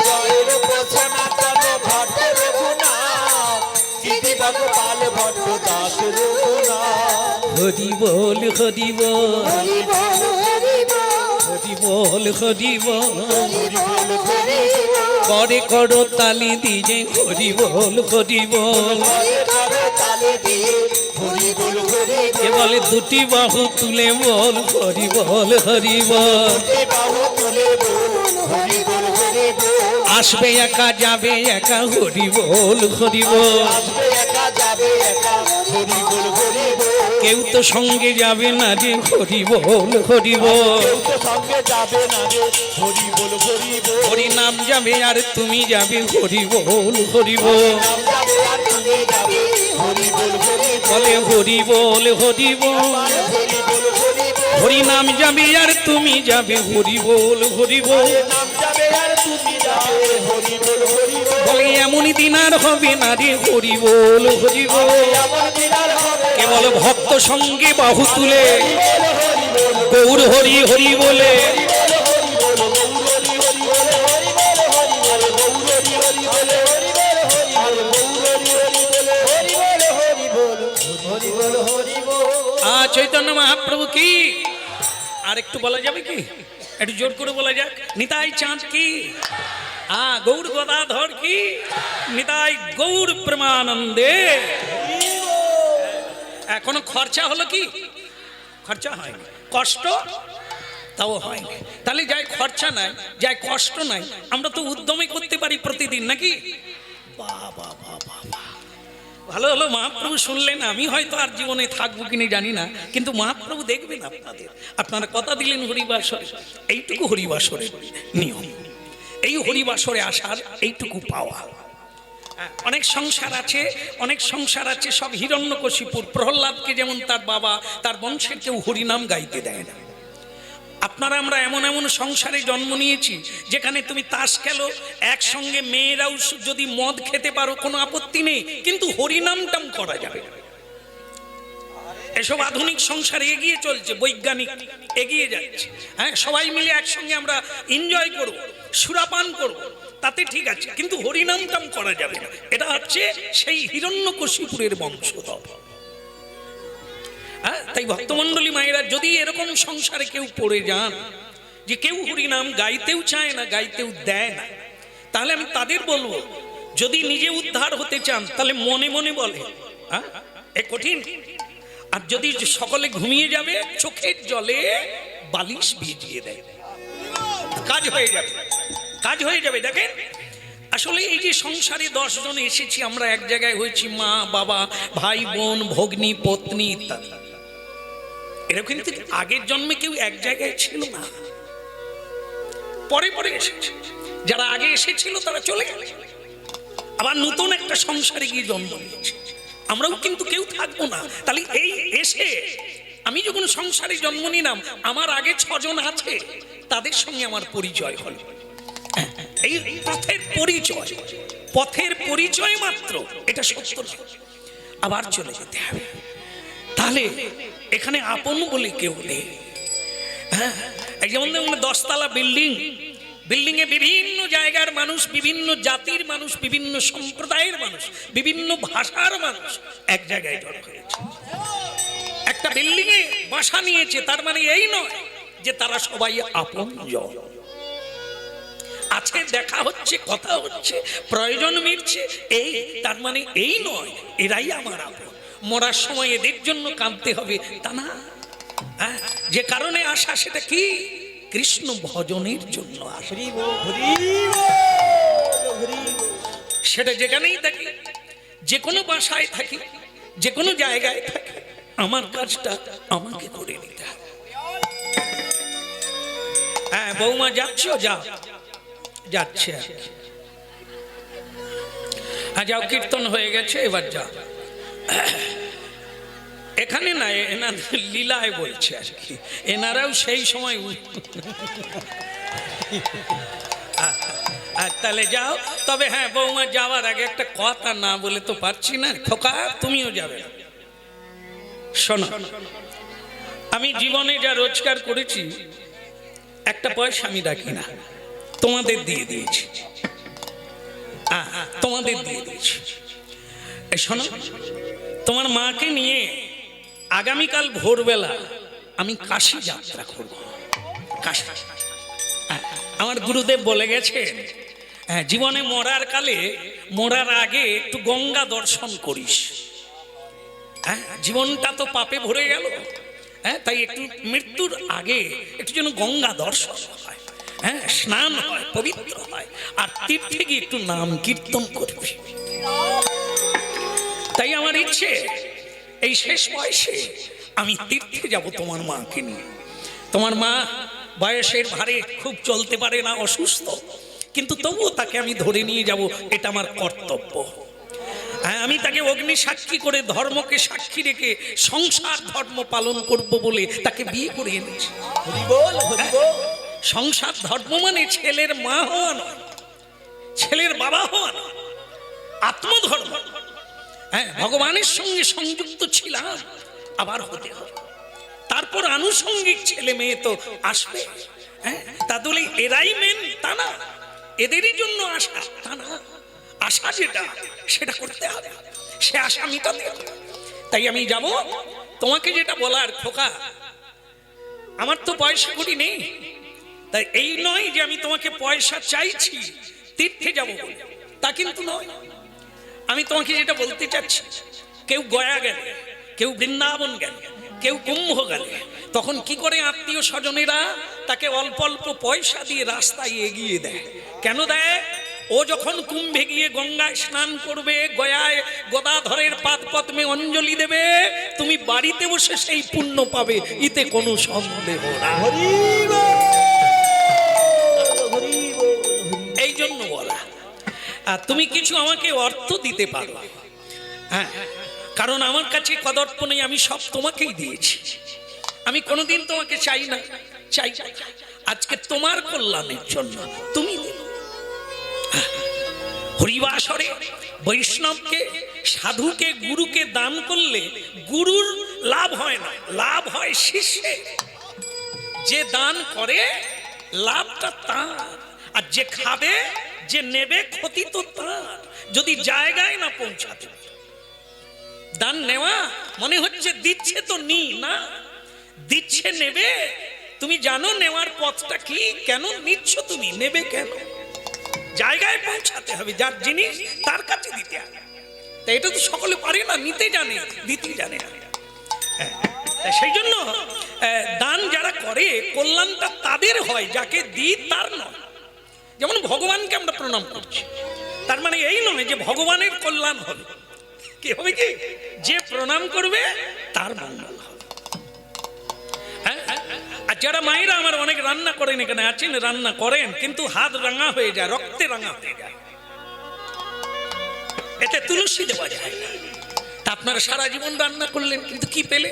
জয় রূপ সনাতন ভট্ট রঘুনাথ, শ্রীজি ভগবান ভট্ট দাস রঘুনাথ। হরি বল হরি বল, হরি বল হরি বল, হরি বল হরি বল। হরি বল হরি বল। করে করো তালি দিয়ে হরি বল হরি বল। হরি করে তালে দিয়ে হরি বল হরি এ বলে দুটি বাহু তুলে বল হরি বল হরি বল। বাহু তুলে বল হরি বল হরি বল। আসবে একা যাবে একা হরি বল হরি বল। আসবে একা যাবে একা হরি বল হরি বল। কেউ তো সঙ্গে যাবে না রে হরি বল হরি বল। কেউ তো সঙ্গে যাবে না রে হরি বল হরি বল। হরি নাম যাবে আর তুমি যাবে হরি বল হরি বল। নাম যাবে আর তুমি যাবে হরি বল হরি বল। বলে হরি বল হরি বল। হরি বল হরি বল। হরি নাম যাবে আর তুমি যাবে হরি বল হরি বল। নাম যাবে আর তুমি যাবে হরি বল হরি বল। বলে এমনই দিন আর হবে না রে হরি বল হরি বল। আমার দিদার হবে কেবল ভক্ত সঙ্গে বাহু তুলে গৌর হরি হরি বলে। চৈতন্য মহাপ্রভু কি। আর একটু বলা যাবে কি, একটু জোর করে বলা যাক, নিতাই চাঁদ কি, গৌর গদাধর কি, নিতাই গৌর প্রেমানন্দে। এখনো খরচা হলো কি, খরচা হয়নি, কষ্ট তাও হয়নি। তাহলে যাই খরচা নাই, যাই কষ্ট নাই, আমরা তো উদ্যমে করতে পারি প্রতিদিন নাকি। বাবা বাবা, ভালো হলো মহাপ্রভু শুনলেন। আমি হয়তো আর জীবনে থাকবো কিনা জানি না, কিন্তু মহাপ্রভু দেখবেন আপনাদের। আপনারা কথা দিলেন হরিবাসরে, এইটুকু হরিবাসরের নিয়ম, এই হরিবাসরে আসার এইটুকু পাওয়া। অনেক সংসার আছে, অনেক সংসার আছে সব হিরণ্যকশিপুর। প্রহ্লাদকে যেমন তার বাবা, তার বংশের কেউ হরিনাম গাইতে দেয় না। আপনারা আমরা এমন এমন সংসারে জন্ম নিয়েছি যেখানে তুমি তাস খেলো একসঙ্গে, মেয়েরাও যদি মদ খেতে পারো কোনো আপত্তি নেই, কিন্তু হরিনামটাম করা যাবে না। এসব আধুনিক সংসারে এগিয়ে চলছে, বৈজ্ঞানিক এগিয়ে যাচ্ছে। হ্যাঁ, সবাই মিলে একসঙ্গে আমরা এনজয় করব, সুরাপান করব, তাতে ঠিক আছে, কিন্তু হরিনামটাম করা যাবে না। এটা হচ্ছে সেই হিরণ্যকশিপুরের বংশধর। তাই ভক্তমণ্ডলী মায়েরা, যদি এরকম সংসারে কেউ পড়ে যান যে কেউ হরিনাম গাইতেও চায় না, গাইতেও দেয় না, তাহলে আমি তাদের বলবো, যদি নিজে উদ্ধার হতে চান তাহলে মনে মনে বলে, এ কঠিন। আর যদি সকলে ঘুমিয়ে যাবে, চোখের জলে বালিশ ভিজিয়ে দেয়, কাজ হয়ে যাবে, কাজ হয়ে যাবে। দেখেন, আসলে এই যে সংসারে 10 জন এসেছি আমরা, এক জায়গায় হয়েছি, মা বাবা, ভাই বোন, ভগ্নী, পত্নী ইত্যাদি। এরকম কিন্তু আগের জন্মে কেউ এক জায়গায় ছিল না, পরে পরে এসেছে। যারা আগে এসেছিল তারা চলে গেল, আবার নতুন একটা সংসারে গিয়ে জন্ম নিয়েছে। আমরাও কিন্তু কেউ থাকবো না। তাহলে এই এসে আমি যখন সংসারে জন্ম নিলাম, আমার আগে 6 জন আছে, তাদের সঙ্গে আমার পরিচয় হল। এই পথের পরিচয়, পথের পরিচয় মাত্র, এটা সত্য না, আবার চলে যেতে হবে। তাহলে এখানে আপন বলে কেউ নেই। হ্যাঁ, এই যেমন 10 তলা বিল্ডিং, বিল্ডিং এ বিভিন্ন জায়গার মানুষ, বিভিন্ন জাতির মানুষ, বিভিন্ন সম্প্রদায়ের মানুষ, বিভিন্ন ভাষার মানুষ এক জায়গায় জড়ো হয়েছে, একটা বিল্ডিং এ বাসা নিয়েছে। তার মানে এই নয় যে তারা সবাই আপনজন। আছে, দেখা হচ্ছে, কথা হচ্ছে, প্রয়োজন মিটছে, এই তার মানে এই নয় এরাই আমার আপন। মরার সময় এদের জন্য কাঁদতে হবে তা না। যে কারণে আসা সেটা কি, কৃষ্ণ ভজনের জন্য আসা। সেটা যেখানেই থাকি, যে কোনো বাসায় থাকি, যে কোনো জায়গায় থাকি, আমার কাজটা আমাকে করে নিতে হবে। হ্যাঁ বৌমা, যাচ্ছ? যাও, যাচ্ছে। যাও, কীর্তন হয়ে গেছে, এবার যাও। এখানে না, এনাদের লীলায় বলছে আর কি, এনারাও সেই সময় তাহলে যাও। তবে হ্যাঁ বৌমা, যাওয়ার আগে একটা কথা না বলে তো পারছি না। খোকা, তুমিও যাবে। শোনো, আমি জীবনে যা রোজগার করেছি একটা পয়সা আমি রাখি না, তোমাদের দিয়ে দিয়েছি, তোমাদের দিয়ে দিয়েছি। শোনো, তোমার মাকে নিয়ে আগামীকাল ভোরবেলা আমি কাশী যাত্রা করব। কাশী, আমার গুরুদেব বলে গেছেন, জীবনে মরার কালে, মরার আগে একটু গঙ্গা দর্শন করিস। জীবনটা তো পাপে ভরে গেল, তাই একটু মৃত্যুর আগে একটু যেন গঙ্গা দর্শন হয়, স্নান হয়, পবিত্র হয়, আর তীর্থে গিয়ে একটু নাম কীর্তন করবি। তাই আমার ইচ্ছে, এই শেষ বয়সে আমি তীর্থে যাব তোমার মাকে নিয়ে। তোমার মা বয়সের ভারে খুব চলতে পারে না, অসুস্থ, কিন্তু তবুও তাকে আমি ধরে নিয়ে যাব, এটা আমার কর্তব্য। আমি তাকে অগ্নি সাক্ষী করে, ধর্মকে সাক্ষী রেখে সংসার ধর্ম পালন করব বলে তাকে বিয়ে করে এনেছি। সংসার ধর্ম মানে ছেলের মা হওয়া নয়, ছেলের বাবা হওয়া নয়, আত্মধর্ম। ভগবানের সঙ্গে সংযুক্ত ছিলাম, আবার হতে হবে। তারপর আনুষঙ্গিক ছেলে মেয়ে তো আসবে। তা বলে এরাই মেন তা না, এদেরই জন্য আসা তা না। আশা যেটা সেটা করতে হবে, সে আশা মিটাতে হবে। তাই আমি যাব, তোমাকে যেটা বলার, খোকা, আমার তো পয়সা কড়ি নেই, তাই এই নয় যে আমি তোমাকে পয়সা চাইছি তীর্থে যাব বলে, তা কিন্তু নয়। আমি তোমাকে যেটা বলতে চাচ্ছি, কেউ গয়া গেলে, কেউ বৃন্দাবন গেলে, কেউ কুম্ভ গেলে, তখন কি করে আত্মীয় স্বজনেরা তাকে অল্প অল্প পয়সা দিয়ে রাস্তায় এগিয়ে দেয়। কেন দেয়? ও যখন কুম্ভে গিয়ে গঙ্গায় স্নান করবে, গয়ায় গদাধরের পাদ পদ্মে অঞ্জলি দেবে, তুমি বাড়িতে বসে সেই পুণ্য পাবে, এতে কোনো সন্দেহ না। এই জন্য বলা। আর তুমি কিছু আমাকে অর্থ দিতে পারো, হ্যাঁ, কারণ আমার কাছে কদর্প নেই, আমি সব তোমাকেই দিয়েছি। আমি কোনোদিন তোমাকে চাই না, চাই আজকে তোমার কল্যাণের জন্য তুমি দিলে। হরিবাসরে বৈষ্ণবকে, সাধুকে, গুরুকে দান করলে গুরুর লাভ হয় না, লাভ হয় শিষ্যের। যে দান করে লাভটা তার, আর যে খাবে, যে নেবে, ক্ষতি তো তার, যদি জায়গায় না পৌঁছাতে। দান নেওয়া মনে হচ্ছে দিচ্ছে তো নি না, দিচ্ছে নেবে। তুমি জানো নেওয়ার পথটা কি, কেন নিচ্ছ তুমি, নেবে কেন? জায়গায় পৌঁছাতে হবে, যার জিনিস তার কাছে দিতে হবে। তাই এটা তো সকলে পারে না, নিতে জানে, দিতে জানে না। সেই জন্য দান যারা করে কল্যাণটা তাদের হয়, যাকে দিই তার নয়। যেমন ভগবানকে আমরা প্রণাম করছি, তার মানে এই নয় যে ভগবানের কল্যাণ হবে। কি হবে? কি যে প্রণাম করবে তার মঙ্গল হবে। আর যারা মায়েরা আমার অনেক রান্না করেন, এখানে আছেন, রান্না করেন, কিন্তু হাত রাঙা হয়ে যায়, রক্তে রাঙা হয়ে যায়, এতে তুলসী দেওয়া যায় না। তা আপনারা সারা জীবন রান্না করলেন, কিন্তু কি পেলে?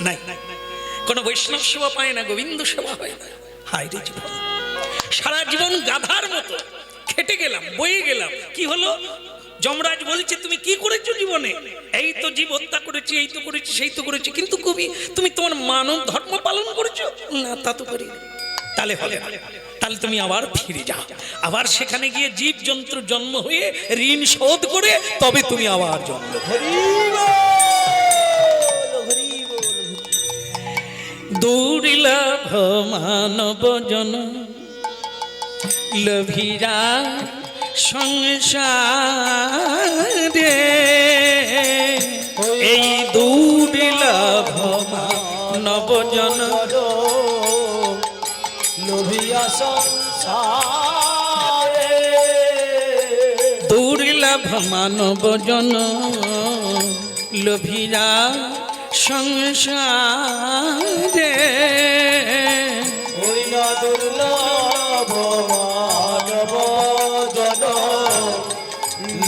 নাই, কোন বৈষ্ণব সেবা পায় না, গোবিন্দ সেবা হয় না। হায় রে জীবন, সারা জীবন গাধার মতো খেটে গেলাম, বয়ে গেলাম, কি হলো? যমরাজ বলছে তুমি কি করেছো জীবনে? এই তো জীব হত্যা করেছি, এই তো করেছি, সেই তো করেছি, কিন্তু কবি তুমি তোমার মানব ধর্ম পালন করেছো না? তা তো করি। তাহলে হবে না, তাহলে তুমি আবার ফিরে যাও, আবার সেখানে গিয়ে জীব জন্তুর জন্ম হয়ে ঋণ শোধ করে তবে তুমি আবার জন্ম। দুর্লভ মানব জন লভিরা সংসারে, এই দুর্লভ মানব জন লোভিয়া সংসারে, দুর্লভ মানব জন লোভিরা সংসারে, ওই না দুর্লভ মানব জন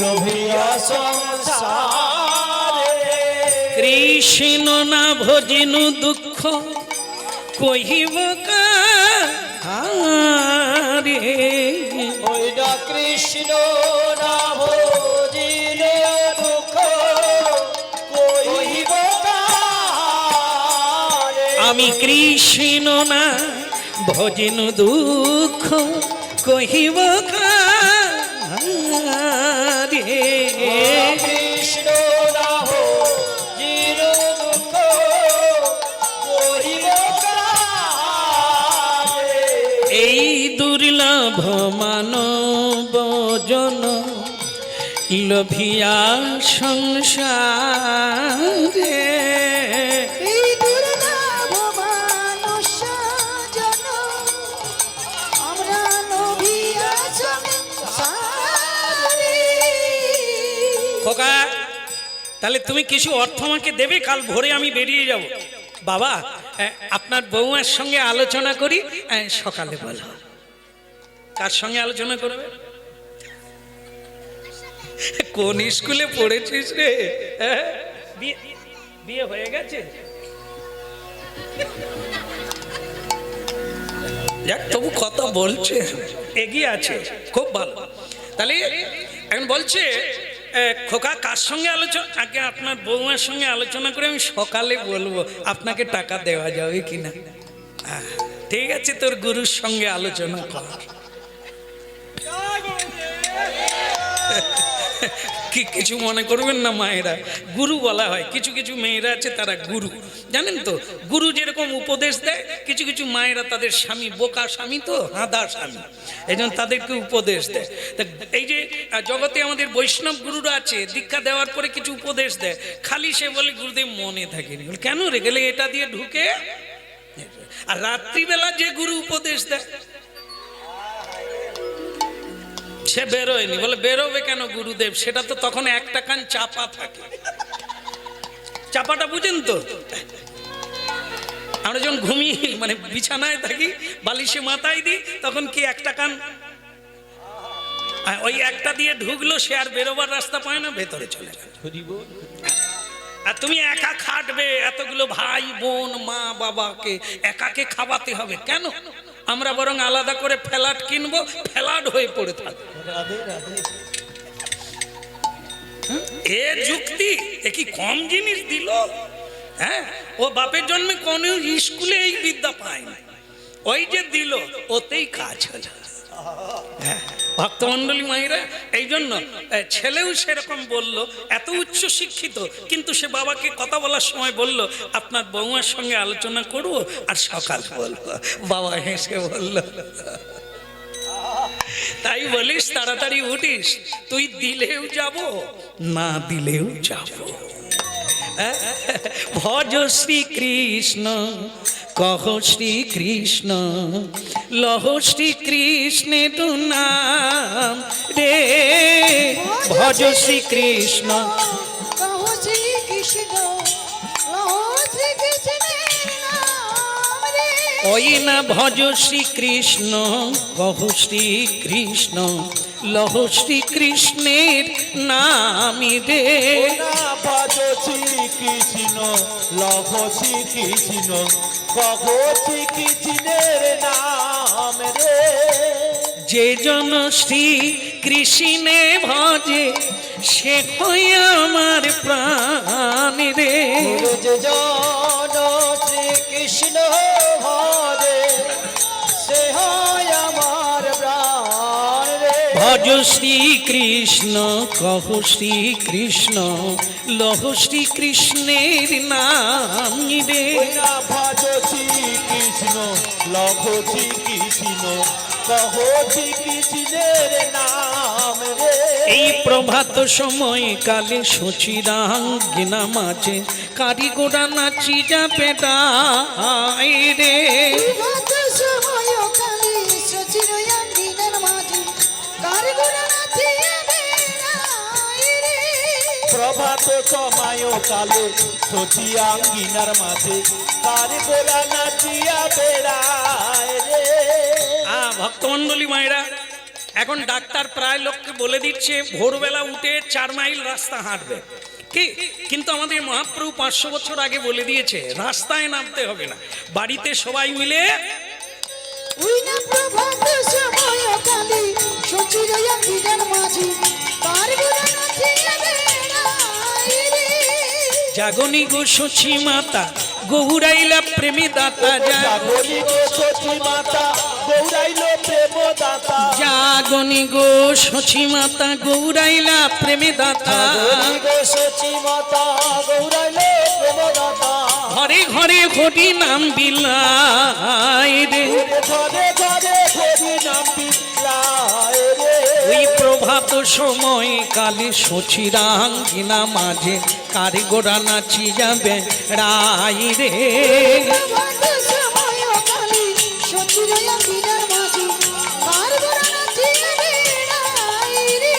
লোভিয়া সংসারে, কৃষ্ণ না ভজিনু দুঃখ কহিব কারে, ওই না কৃষ্ণ না ভজিলে দুঃখ কহিব কারে, আমি কৃষ্ণ না ভজিনু দুঃখ কহিব কারে, কৃষ্ণ না ভজিলে দুঃখ কহিব কারে, এই দুর্লভ মানব জন লোভিয়া সংসারে, এই দুর্লভ মানুষ জন আমরা লোভিয়া সংসারে। খোকা, তাহলে তুমি কিছু অর্থ আমাকে দেবে, কাল ভোরে আমি বেরিয়ে যাব। বাবা, আপনার বৌমার সঙ্গে আলোচনা করি, সকালে বলো। কার সঙ্গে আলোচনা করবে? কোন স্কুলে পড়েছিস রে? বিয়ে হয়ে গেছে? যাক, তবু কথা বলছে, এগিয়ে আছে, খুব ভালো। তাহলে এখন বলছে খোকা কার সঙ্গে আলোচনা? আগে আপনার বৌমার সঙ্গে আলোচনা করে আমি সকালে বলবো আপনাকে টাকা দেওয়া যাবে কিনা। ঠিক আছে, তোর গুরুর সঙ্গে আলোচনা কর। কি কিছু মনে করবেন না মায়েরা, গুরু বলা হয়। কিছু কিছু মেয়েরা আছে তারা গুরু, জানেন তো। গুরু যেরকম উপদেশ দেয়, কিছু কিছু মায়েরা তাদের স্বামী, বোকা স্বামী তো, হাঁদা স্বামী, এই জন্য তাদেরকে উপদেশ দেয়। তা এই যে জগতে আমাদের বৈষ্ণব গুরুরা আছে, দীক্ষা দেওয়ার পরে কিছু উপদেশ দেয়, খালি সে বলে গুরুদেব মনে থাকেনি। কেন রে, গেলে এটা দিয়ে ঢুকে। আর রাত্রিবেলা যে গুরু উপদেশ দেয় সে বেরোয়নি, বলে বেরোবে কেন গুরুদেব, সেটা তো তখন একটা কান চাপা থাকে। চাপাটা বুঝেন তো, আমরা যখন ঘুমিয়ে মানে বিছানায় থাকি, বালিশে মাথায় দিই, তখন কি একটা কান ওই একটা দিয়ে ঢুকলো, সে আর বেরোবার রাস্তা পায় না, ভেতরে চলে গেল। আর তুমি একা খাটবে, এতগুলো ভাই বোন মা বাবাকে একাকে খাওয়াতে হবে কেন? আমরা বরং আলাদা করে ফ্ল্যাট কিনবো, ফ্ল্যাট হয়ে পড়ে থাকবো। এ যুক্তি, এ কি কম জিনিস দিল? হ্যাঁ, ও বাপের জন্মে কোন স্কুলে এই বিদ্যা পায় না, ওই যে দিল ওতেই কাজ হলো। ভক্তমন্ডলী মায়েরা, এই জন্য ছেলেও সেরকম বলল, এত উচ্চ শিক্ষিত, কিন্তু সে বাবাকে কথা বলার সময় বলল আপনার বৌমার সঙ্গে আলোচনা করব আর সকাল বলবো। বাবা হেসে বলল তাই বলিস তাড়াতাড়ি উঠিস, তুই দিলেও যাব না দিলেও যাব। ভজ শ্রী কৃষ্ণ কহ শ্রী কৃষ্ণ, লহ শ্রী কৃষ্ণের নাম রে। ভজ শ্রী কৃষ্ণ কহ শ্রী কৃষ্ণ, লহ শ্রী কৃষ্ণের নাম রে। ওই না ভজ শ্রী কৃষ্ণ কহ শ্রী কৃষ্ণ, লহ শ্রী কৃষ্ণের নামি রে। ভজ শ্রী কৃষ্ণ লভ শ্রী কৃষ্ণ, কহ শ্রী কৃষ্ণের নাম রে। যে জন শ্রী কৃষ্ণে ভজে সে হয় আমার প্রাণ রে। যে জন শ্রী কৃষ্ণ ভজে সে হয় আমার প্রাণ রে। ভজ শ্রী কৃষ্ণ কহ শ্রী কৃষ্ণ, লহ শ্রী কৃষ্ণের নাম রে। ভজ শ্রী কৃষ্ণ লভ শ্রী কৃষ্ণ, কহ শ্রী কৃষ্ণের নাম রে। এই প্রভাত সময় কালে সচিরাঙ্গিনা মাঝে কারিগোরা নাচি যাবে ডাই রে। প্রভাত সময় কালে সচিরাঙ্গিনার মাঝে কারিগর নাচিয়ে বেড়ায় রে। প্রভাত সময় কালে সচিরাঙ্গিনার মাঝে কারিগোরা নাচিয়া বেড়ায় রে। ভক্তমন্ডলী মায়েরা, এখন ডাক্তার প্রায় লোককে বলে দিচ্ছে ভোরবেলা উঠে 4 মাইল রাস্তা হাঁটবে, কি? কিন্তু আমাদের মহাপ্রভু 500 বছর আগে বলে দিয়েছে রাস্তায় নামতে হবে না, বাড়িতে সবাই মিলে। ওই না প্রভাত সময় কালে সচিরাঙ্গিনার মাঝে কারিগর নাচিয়ে বেড়ায় রে। জাগনি গো সচি মাতা গৌরাইলা প্রেমী দাতা, জাগনি গো সচি মাতা গৌরাইল প্রেম দাতা। জাগনি গো সচি মাতা গৌরাইলা প্রেমী দাতা। জাগনি গো সচি মাতা গৌরাইল প্রেম দাতা। ঘরে ঘরে হরি নাম বিলাই রে। ঘরে ঘরে হরি নাম বিলাই রে। ওই প্রভাত সময় কালে সচিরাঙ্গিনা মাঝে কারিগোরা নাচি যাবে রাই রে। প্রভাত সময় কালে সচিরাঙ্গিনার মাঝে কারিগর নাচিয়ে বেড়ায় রে।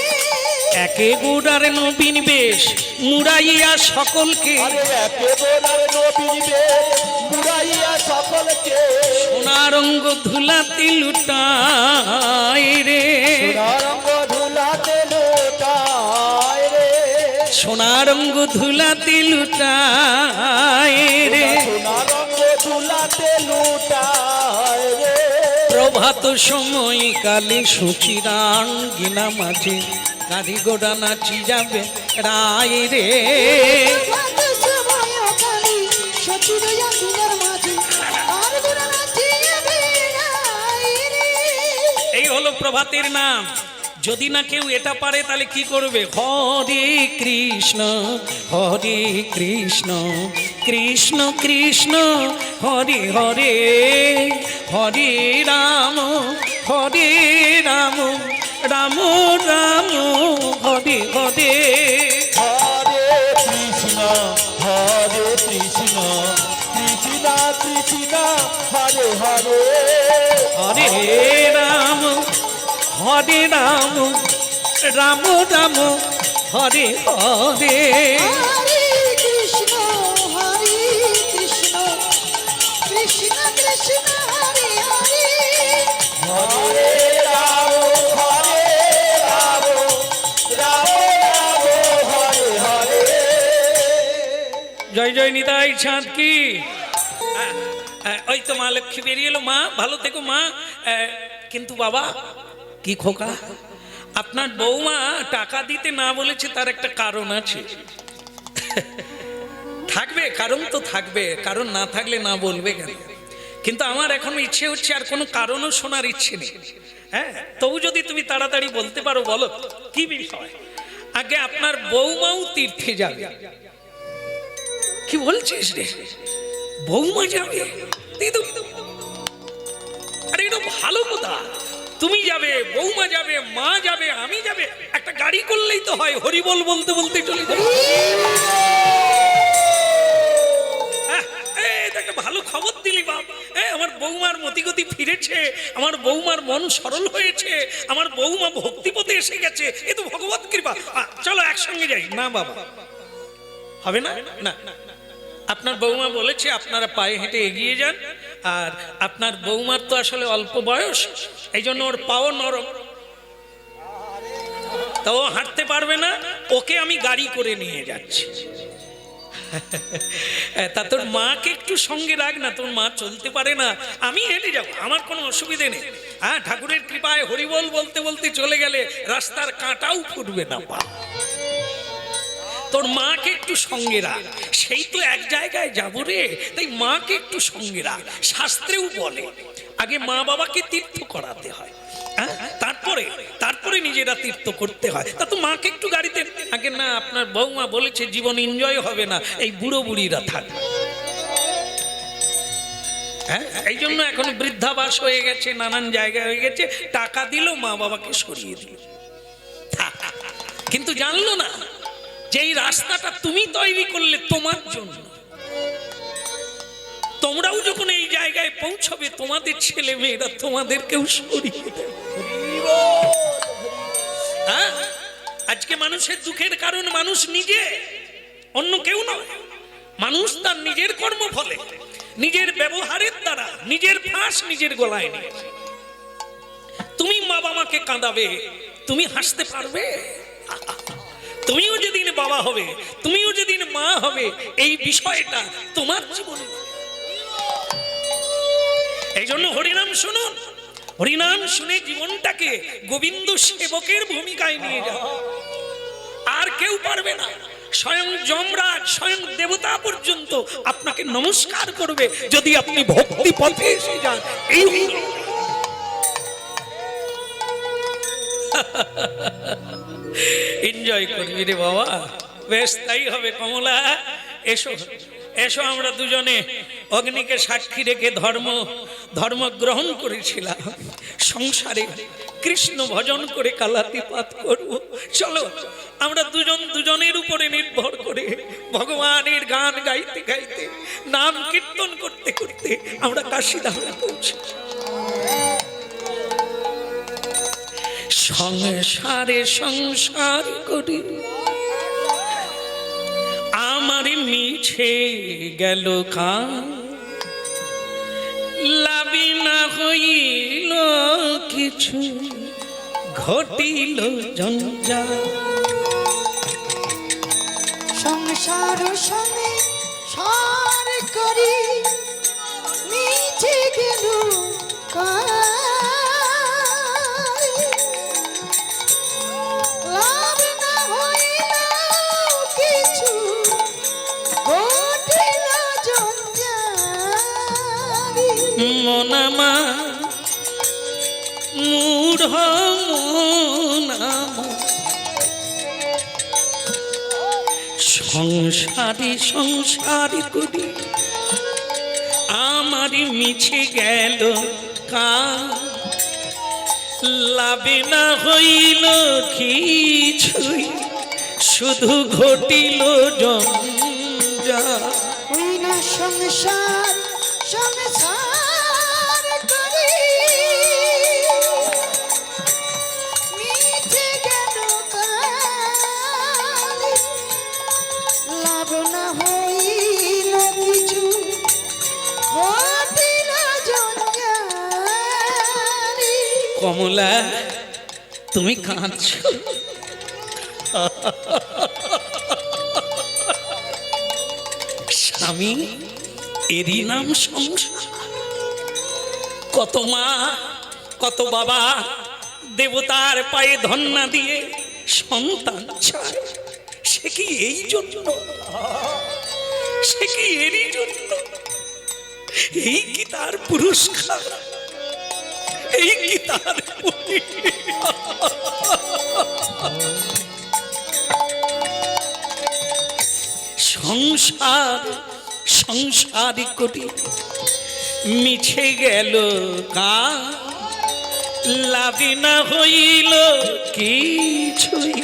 একে গোড়ার নবীন বেশ মুড়াইয়া সকলকে, আরে একে বোলার নবীন বেশ মুড়াইয়া সকলকে। সোনারঙ্গ ধুলাতে লুটাই রে। সোনারঙ্গ ধুলাতে লুটায় রে। সোনারঙ্গ ধুলাতে লুটাই রে। সোনারঙ্গ ধুলাতে লুটায় রে। প্রভাত সময় কালে সচিরাঙ্গিনা মাঝে কারিগোরা নাচি যাবে রাই রে। প্রভাত সময় কালে সচিরাঙ্গিনার মাঝে কারিগর নাচিয়ে বেড়ায় রে। এই হলো প্রভাতের নাম। যদি না কেউ এটা পারে তাহলে কি করবে? হরে কৃষ্ণ কৃষ্ণ কৃষ্ণ হরে হরে, হরে রাম রাম রাম হরে হরে। হরে কৃষ্ণ কৃষ্ণ কৃষ্ণ হরে হরে, হরে রাম রাম রাম হরে হরে। হরে কৃষ্ণ কৃষ্ণ কৃষ্ণ হরে হরে। হরে রাম রাম রাম হরে হরে। জয় জয় নিতাই চাঁদ কি। ওই তো মা লক্ষ্মী বেরিয়ে এলো। মা ভালো থেকো মা। কিন্তু বাবা কি খোকা, আপনার বৌমা টাকা দিতে না বলেছে তার একটা কারণ আছে। থাকবে কারণ তো থাকবে, কারণ না থাকলে না বলবে কেন? কিন্তু আমার এখনো ইচ্ছে হচ্ছে, আর কোনো কারণও শোনার ইচ্ছে নেই। হ্যাঁ, তবু যদি তুমি তাড়াতাড়ি বলতে পারো বলো কি বিষয়। আগে আপনার বৌমাও তীর্থে যাবে। কি বলছিস রে? বৌমা যাবে? আরে এটা ভালো কথা। তুমি যাবে, বৌমা যাবে, মা যাবে, আমি যাবে, একটা গাড়ি করলেই তো হয়। হরিবল বলতে বলতে চলে যাবে। একটা ভালো খবর দিলি বাপ। আমার বৌমার মতিগতি ফিরেছে, আমার বৌমার মন সরল হয়েছে, আমার বৌমা ভক্তিপথে এসে গেছে। এ তো ভগবত কৃপা। চলো একসঙ্গে যাই। না বাবা, হবে না। না, আপনার বৌমা বলেছে আপনারা পায়ে হেঁটে এগিয়ে যান। আর আপনার বৌমার তো আসলে অল্প বয়স, এই জন্য ওর পাও নরম, তো ও হাঁটতে পারবে না। ওকে আমি গাড়ি করে নিয়ে যাচ্ছি। তা তোর মাকে একটু সঙ্গে রাখ না, তোর মা চলতে পারে না, আমি হেঁটে যাবো, আমার কোনো অসুবিধে নেই। হ্যাঁ, ঠাকুরের কৃপায় হরিবল বলতে বলতে চলে গেলে রাস্তার কাঁটাও ফুটবে না পা। তোর মাকে একটু সঙ্গে রাখ। সেই তো এক জায়গায় যাবো রে, তাই মাকে একটু সঙ্গে রাখ। শাস্ত্রেও বলে আগে মা বাবাকে তীর্থ করাতে হয়, তারপরে নিজেরা তীর্থ করতে হয়। তা তো মাকে একটু গাড়িতে আগে। না, আপনার বৌমা বলেছে জীবন এনজয় হবে না, এই বুড়ো বুড়িরা থাকবে। হ্যাঁ, এই জন্য এখন বৃদ্ধাবাস হয়ে গেছে, নানান জায়গায় হয়ে গেছে। টাকা দিল, মা বাবাকে সরিয়ে দিল। কিন্তু জানলো না যে এই রাস্তাটা তুমি তৈরি করলে তোমার জন্য। তোমরাও যখন এই জায়গায় পৌঁছবে, তোমাদের ছেলে মেয়েরা তোমাদেরকেও সরিয়ে দেবে। হ্যাঁ, আজকে মানুষের দুঃখের কারণ মানুষ নিজে, অন্য কেউ নয়। মানুষ তার নিজের কর্মফলে, নিজের ব্যবহারের দ্বারা নিজের ফাঁস নিজের গলায় নিয়েছে। তুমি মা বাবাকে কাঁদাবে, তুমি হাসতে পারবে? তুমিও যেদিন বাবা হবে, তুমিও যেদিন মা হবে, এই বিষয়টা তোমার জীবনে। এই জন্য হরিনাম শুনুন, হরিনাম শুনে জীবনটাকে গোবিন্দ সেবকের ভূমিকায় নিয়ে যাও। আর কেউ পারবে না। স্বয়ং যমরাজ, স্বয়ং দেবতা পর্যন্ত আপনাকে নমস্কার করবে যদি আপনি ভক্তি পথে এসে যান। এই এনজয় করবি রে বাবা, বেশ তাই হবে। কমলা এসো, এসো, আমরা দুজনে অগ্নিকে সাক্ষী রেখে ধর্ম গ্রহণ করেছিলাম। সংসারে কৃষ্ণ ভজন করে কালাতিপাত করব। চলো আমরা দুজন দুজনের উপরে নির্ভর করে ভগবানের গান গাইতে গাইতে, নাম কীর্তন করতে করতে আমরা কাশীধামে পৌঁছে। সংসারে সংসার করি আমার মিছে গেল কান, লাভি না হইল কিছু, ঘটিল জঞ্জাল। সংসার সঙ্গে সার করি মিছে গেল লাভ না হইল কিছু, ঘটিল জঞ্জাল। মনামা মুর মূঢ় নাম সংসারে সংসার করি আমারই মিছে গেল কাজ লাভে না হইল কিছুই শুধু ঘটিল জঞ্জাল ওই না সংসার সংসার করি মিছে গেল কাল লাভ না হইল কিছু ঘটিল জঞ্জালি। কমলা তুমি কাঁদছো স্বামী এরই নাম সংসার কত মা কত বাবা দেবতার পায়ে ধন্না দিয়ে সন্তান চায় সে কি এই জন্য সে কি এরই জন্য এই কি তার পুরস্কার এই কি তার সংসার সংসার করি মিছে গেল কা লাভে না হইল কিছুই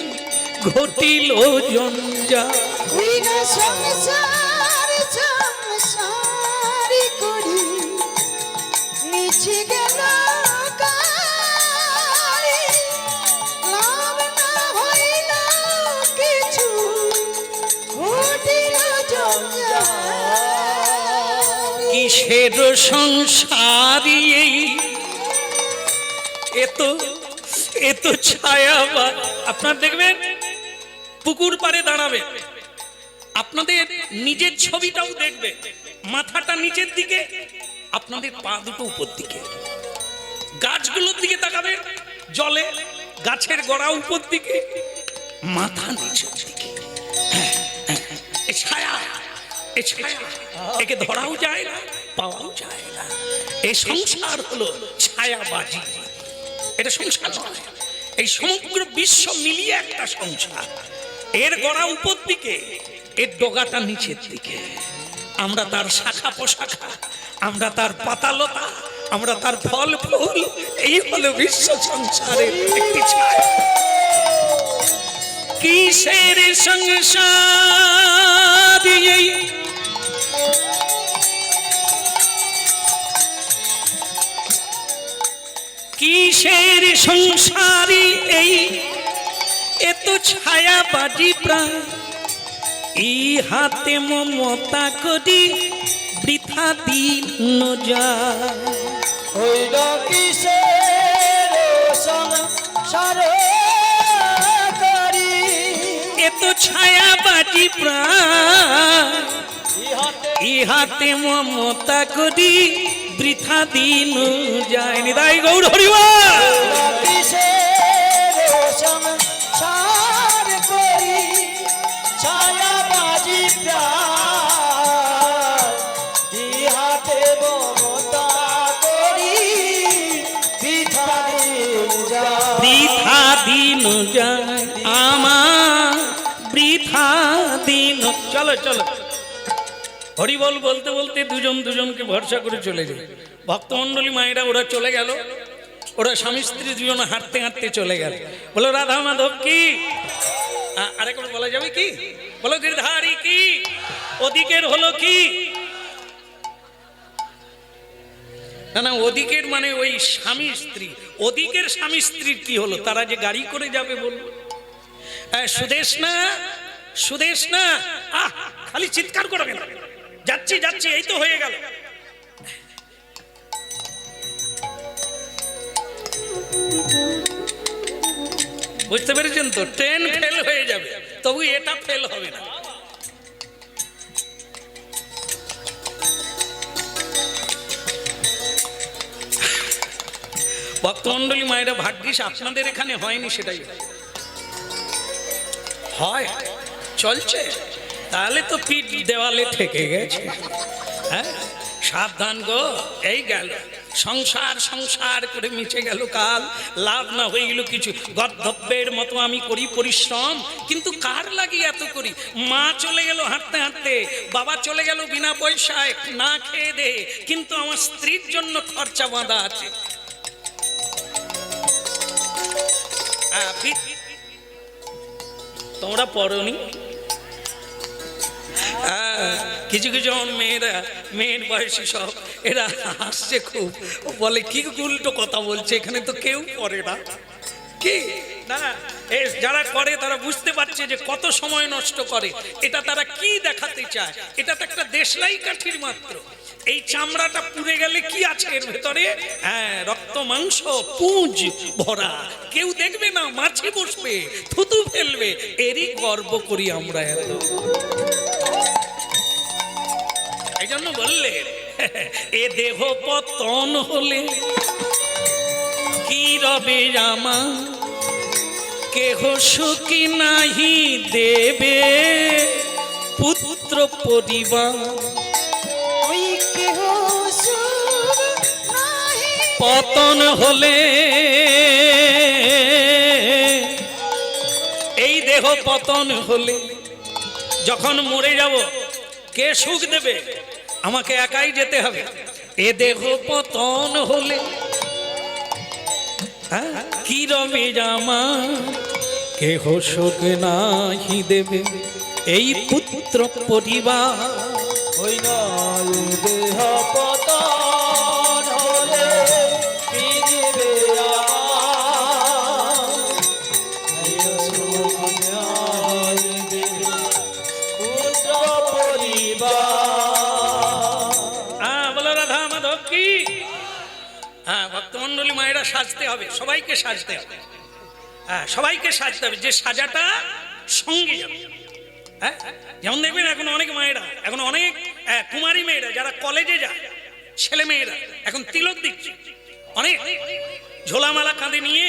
ঘটিল জঞ্জাল ওই না সংসার সংসার করি মিছে গেল কাল লাভ না হইল কিছু ঘটিল জঞ্জাল। কিসের সংসারী এত ছায়া বা আপনার দেখবেন পুকুর পাড়ে দাঁড়াবে আপনাদের নিজের ছবিটাও দেখবে মাথাটা নিচের দিকে আপনাদের পা দুটো উপর দিকে গাছগুলোর দিকে তাকাবে জলে গাছের গোড়া উপর দিকে মাথা নিচের দিকে এ ছায়া একে ধরাও যায় না পাওয়াও যায় না এই সংসার হলো ছায়াবাজি এটা সংসার নয় এই সমগ্র বিশ্ব মিলিয়ে একটা সংসার এর গোড়া উপর দিকে এর ডগাটা নিচের দিকে আমরা তার শাখা পোশাখা আমরা তার পাতালতা আমরা তার ফল ফুল এই হলো বিশ্ব সংসারের একটি ছায়া কিসের সংসার এই কিসের সংসারী এই এত ছায়াবাজি প্রাণ এই হাতে মমতা করি বৃথা দিন যায় হইল কিসের সংসার করি এত ছায়াবাজি প্রাণ ইহাতে মমতা করি বৃথা দিন যায় নিদাই গৌর হরিবল কিসের সংসার করি ছায়াবাজি প্রাণ ইহাতে মমতা করি বৃথা দিন যায় বৃথা দিন যায় আমার বৃথা দিন চলো চলো হরিবল বলতে বলতে দুজন দুজনকে ভরসা করে চলে যায় ভক্তমণ্ডলী মায়েরা ওরা চলে গেল ওরা স্বামী স্ত্রী দুজন হাঁটতে হাঁটতে চলে গেল বলো রাধা মাধব কি আরেকবার বলা যাবে কি বলো গিরধারী কি ওদিকের হলো কি না না ওদিকের মানে ওই স্বামী স্ত্রী ওদিকের স্বামী স্ত্রীর কি হলো তারা যে গাড়ি করে যাবে বলবো সুদেশ না সুদেশ না খালি চিৎকার করবে না যাচ্ছি যাচ্ছি এই তো হয়ে গেল বুঝতে পেরেছেন তো ট্রেন ফেল হয়ে যাবে তবু এটা ফেল হবে না ভক্তমণ্ডলী মায়েরা ভাগ্যিস আপনাদের এখানে হয়নি সেটাই হয় চলছে তাহলে তো পিঠ দেওয়ালে ঠেকে গেছে হ্যাঁ সাবধান গো এই গেল সংসার সংসার করে মিশে গেল কাল, লাভ না হইল কিছু। গর্ধব্যের মতো আমি করি পরিশ্রম, কিন্তু কার লাগি এত করি? মা চলে গেল হাঁটতে হাঁটতে, বাবা চলে গেল বিনা পয়সায় না খেয়ে দে, কিন্তু আমার স্ত্রীর জন্য খরচা বাঁধা আছে। তোমরা পড়নি? কিছু কিছু আমার মেয়েরা, মেয়ের বয়সী সব, এরা হাসছে খুব, বলে কি উল্টো কথা বলছে, এখানে তো কেউ পড়ে না। কি না, যারা করে তারা বুঝতে পারছে যে কত সময় নষ্ট করে। এটা তারা কি দেখাতে চায়? এটা তো একটা দেশলাই কাঠির মাত্র। এই চামড়াটা পুড়ে গেলে কি আছে এর ভেতরে? হ্যাঁ, রক্ত মাংস পুঁজ ভরা, কেউ দেখবে না, মাছি বসবে, থুতু ফেলবে, এরই গর্ব করি আমরা এত। এই জন্য বললে এ দেহ পতন হলে কি রবে আমা, কেহ সুখী নাহি দেবে পুত্র পরিবার। ওই কেহ সুখ নাহি পতন হলে, এই দেহ পতন হলে, যখন মরে যাব কে সুখ দেবে? আমাকে একাই যেতে হবে। এ দেহ পতন হলে কি রবে জামা, কেহ সুখ নাহি দেবে এই পুত্র পরিবার। ওই নয় দেহ পতন হলে কি দিবে আমার, সুখ নাই দিবে পুত্র পরিবার। বলো রাধা মাধব কি? হ্যাঁ, ভক্তমন্ডলী মায়েরা সাজতে হবে, সবাইকে সাজতে হবে। হ্যাঁ, সবাইকে সাজতে হবে, যে সাজাটা সঙ্গে যাবে। হ্যাঁ, যেমন দেখবেন এখন অনেক মায়েরা, এখন অনেক কুমারী মেয়েরা যারা কলেজে যায়, ছেলে মেয়েরা এখন তিলক দিচ্ছে, অনেক ঝোলামালা কাঁধে নিয়ে,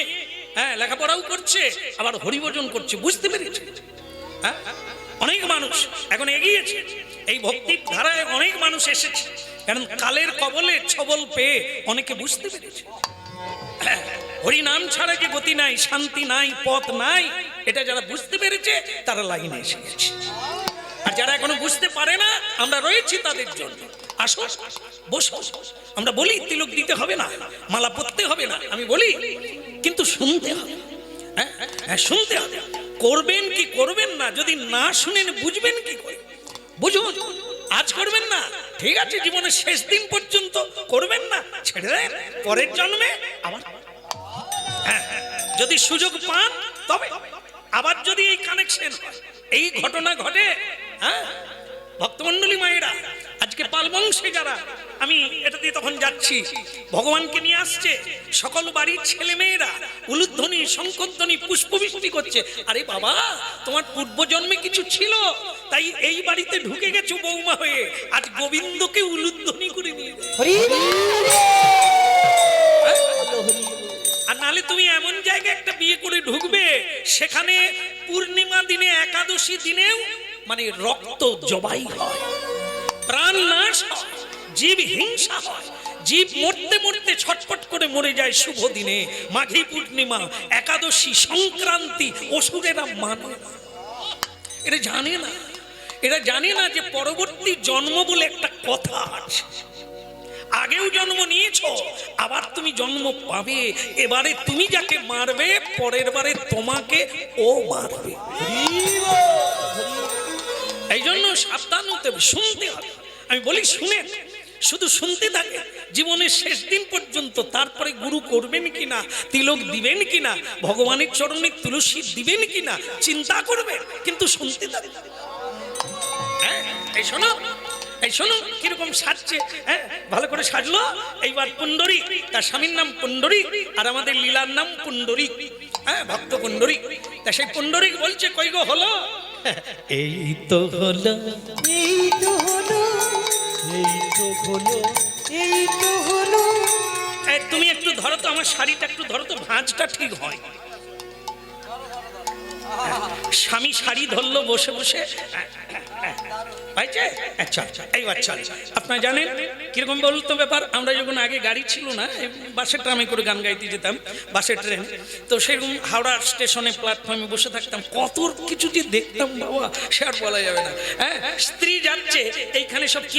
হ্যাঁ, লেখাপড়াও করছে, আবার হরিভজন করছে। বুঝতে পেরেছে? হ্যাঁ, অনেক মানুষ এখন এগিয়েছে, এই ভক্তির ধারায় অনেক মানুষ এসেছে, কারণ কালের কবলে ছবল পেয়ে অনেকে বুঝতে পেরেছে হরি নাম ছাড়া যে গতি নাই, শান্তি নাই, পথ নাই, এটা যারা বুঝতে পেরেছে তারা লাইনে এসে গেছে। আর যারা এখনো বুঝতে পারে না, আমরা রয়েছি তাদের জন্য। আসো, বসো। আমরা বলি তিলক দিতে হবে না, মালা পরতে হবে না, আমি বলি, কিন্তু শুনতে হবে। হ্যাঁ, শুনতে হবে। করবেন কি করবেন না, যদি না শুনেন বুঝবেন কি করে? বুঝুন, আজ করবেন না, ঠিক আছে, জীবনের শেষ দিন পর্যন্ত করবেন না, ছেড়ে দেন, পরের জন্মে আবার। হ্যাঁ, যদি সুযোগ পান তবে আবার যদি এই কানেকশন, এই ঘটনা ঘটে। হ্যাঁ, ভক্তমন্ডলী মায়েরা, আজকে পালবংশে যারা, আমি এটা দিয়ে তখন যাচ্ছি, ভগবানকে নিয়ে আসছে, সকল বাড়ির ছেলে মেয়েরা উলুধ্বনি, শঙ্খধ্বনি, পুষ্পবৃষ্টি করছে। আরে বাবা, তোমার পূর্বজন্মে কিছু ছিল, তাই এই বাড়িতে ঢুকে গেছো বৌমা হয়ে, আজ গোবিন্দকে উলুধ্বনি করে নিয়ে। আর নালে তুমি এমন জায়গায় একটা বিয়ে করে ঢুকবে, সেখানে পূর্ণিমা দিনে, একাদশী দিনেও মানে রক্ত জবাই হয়, প্রাণ নাশ হয়, জীব হিংসা হয়, জীব মরতে মরতে ছটফট করে মরে যায় শুভ দিনে, মাঘী পূর্ণিমা, একাদশী, সংক্রান্তি। অসুরেরা মানে না, এরা জানে না, এরা জানে না যে পরবর্তী জন্ম বলে একটা কথা আছে। আগেও জন্ম নিয়েছো, আবার তুমি জন্ম পাবে। এবারে তুমি যাকে মারবে, পরের বারে তোমাকে ও মারবে। এই জন্য সাবধান হতে হবে, শুনতে হবে। আমি বলি শুনে, শুধু শুনতে থাকে জীবনের শেষ দিন পর্যন্ত, তারপরে গুরু করবেন কিনা, তিলক দিবেন কিনা, ভগবানের চরণে তুলসী দিবেন কিনা চিন্তা করবেন, কিন্তু শুনতে থাকে। হ্যাঁ, এই শোনো, এই শোনো কিরকম সাজছে। হ্যাঁ, ভালো করে সাজলো। এইবার পুণ্ডরী, তার স্বামীর নাম পুণ্ডরী, আর আমাদের লীলার নাম পুণ্ডরী। হ্যাঁ, ভক্ত পুণ্ডরী। তা সেই পুণ্ডরী বলছে, কই গো হলো? এই তো হলো, এই তো হলো, এই তো হলো, এই তো হলো। তুমি একটু ধরো তো, আমার শাড়িটা একটু ধরো তো, ভাঁজটা ঠিক হয়। স্বামী শাড়ি ধরলো বসে বসে, পাইছে? আচ্ছা এইবার চল। আপনারা জানেন কিরকম বলতো ব্যাপার, আমরা যখন আগে গাড়ি ছিল না, এই বাসের ট্রামে করে গান গাইতে যেতাম, বাসের ট্রেন, তো সেরকম হাওড়া স্টেশনে প্ল্যাটফর্মে বসে থাকতাম, কত কিছু যে দেখতাম বাবা, সে আর বলা যাবে না। হ্যাঁ, স্ত্রী যাচ্ছে এইখানে সব কি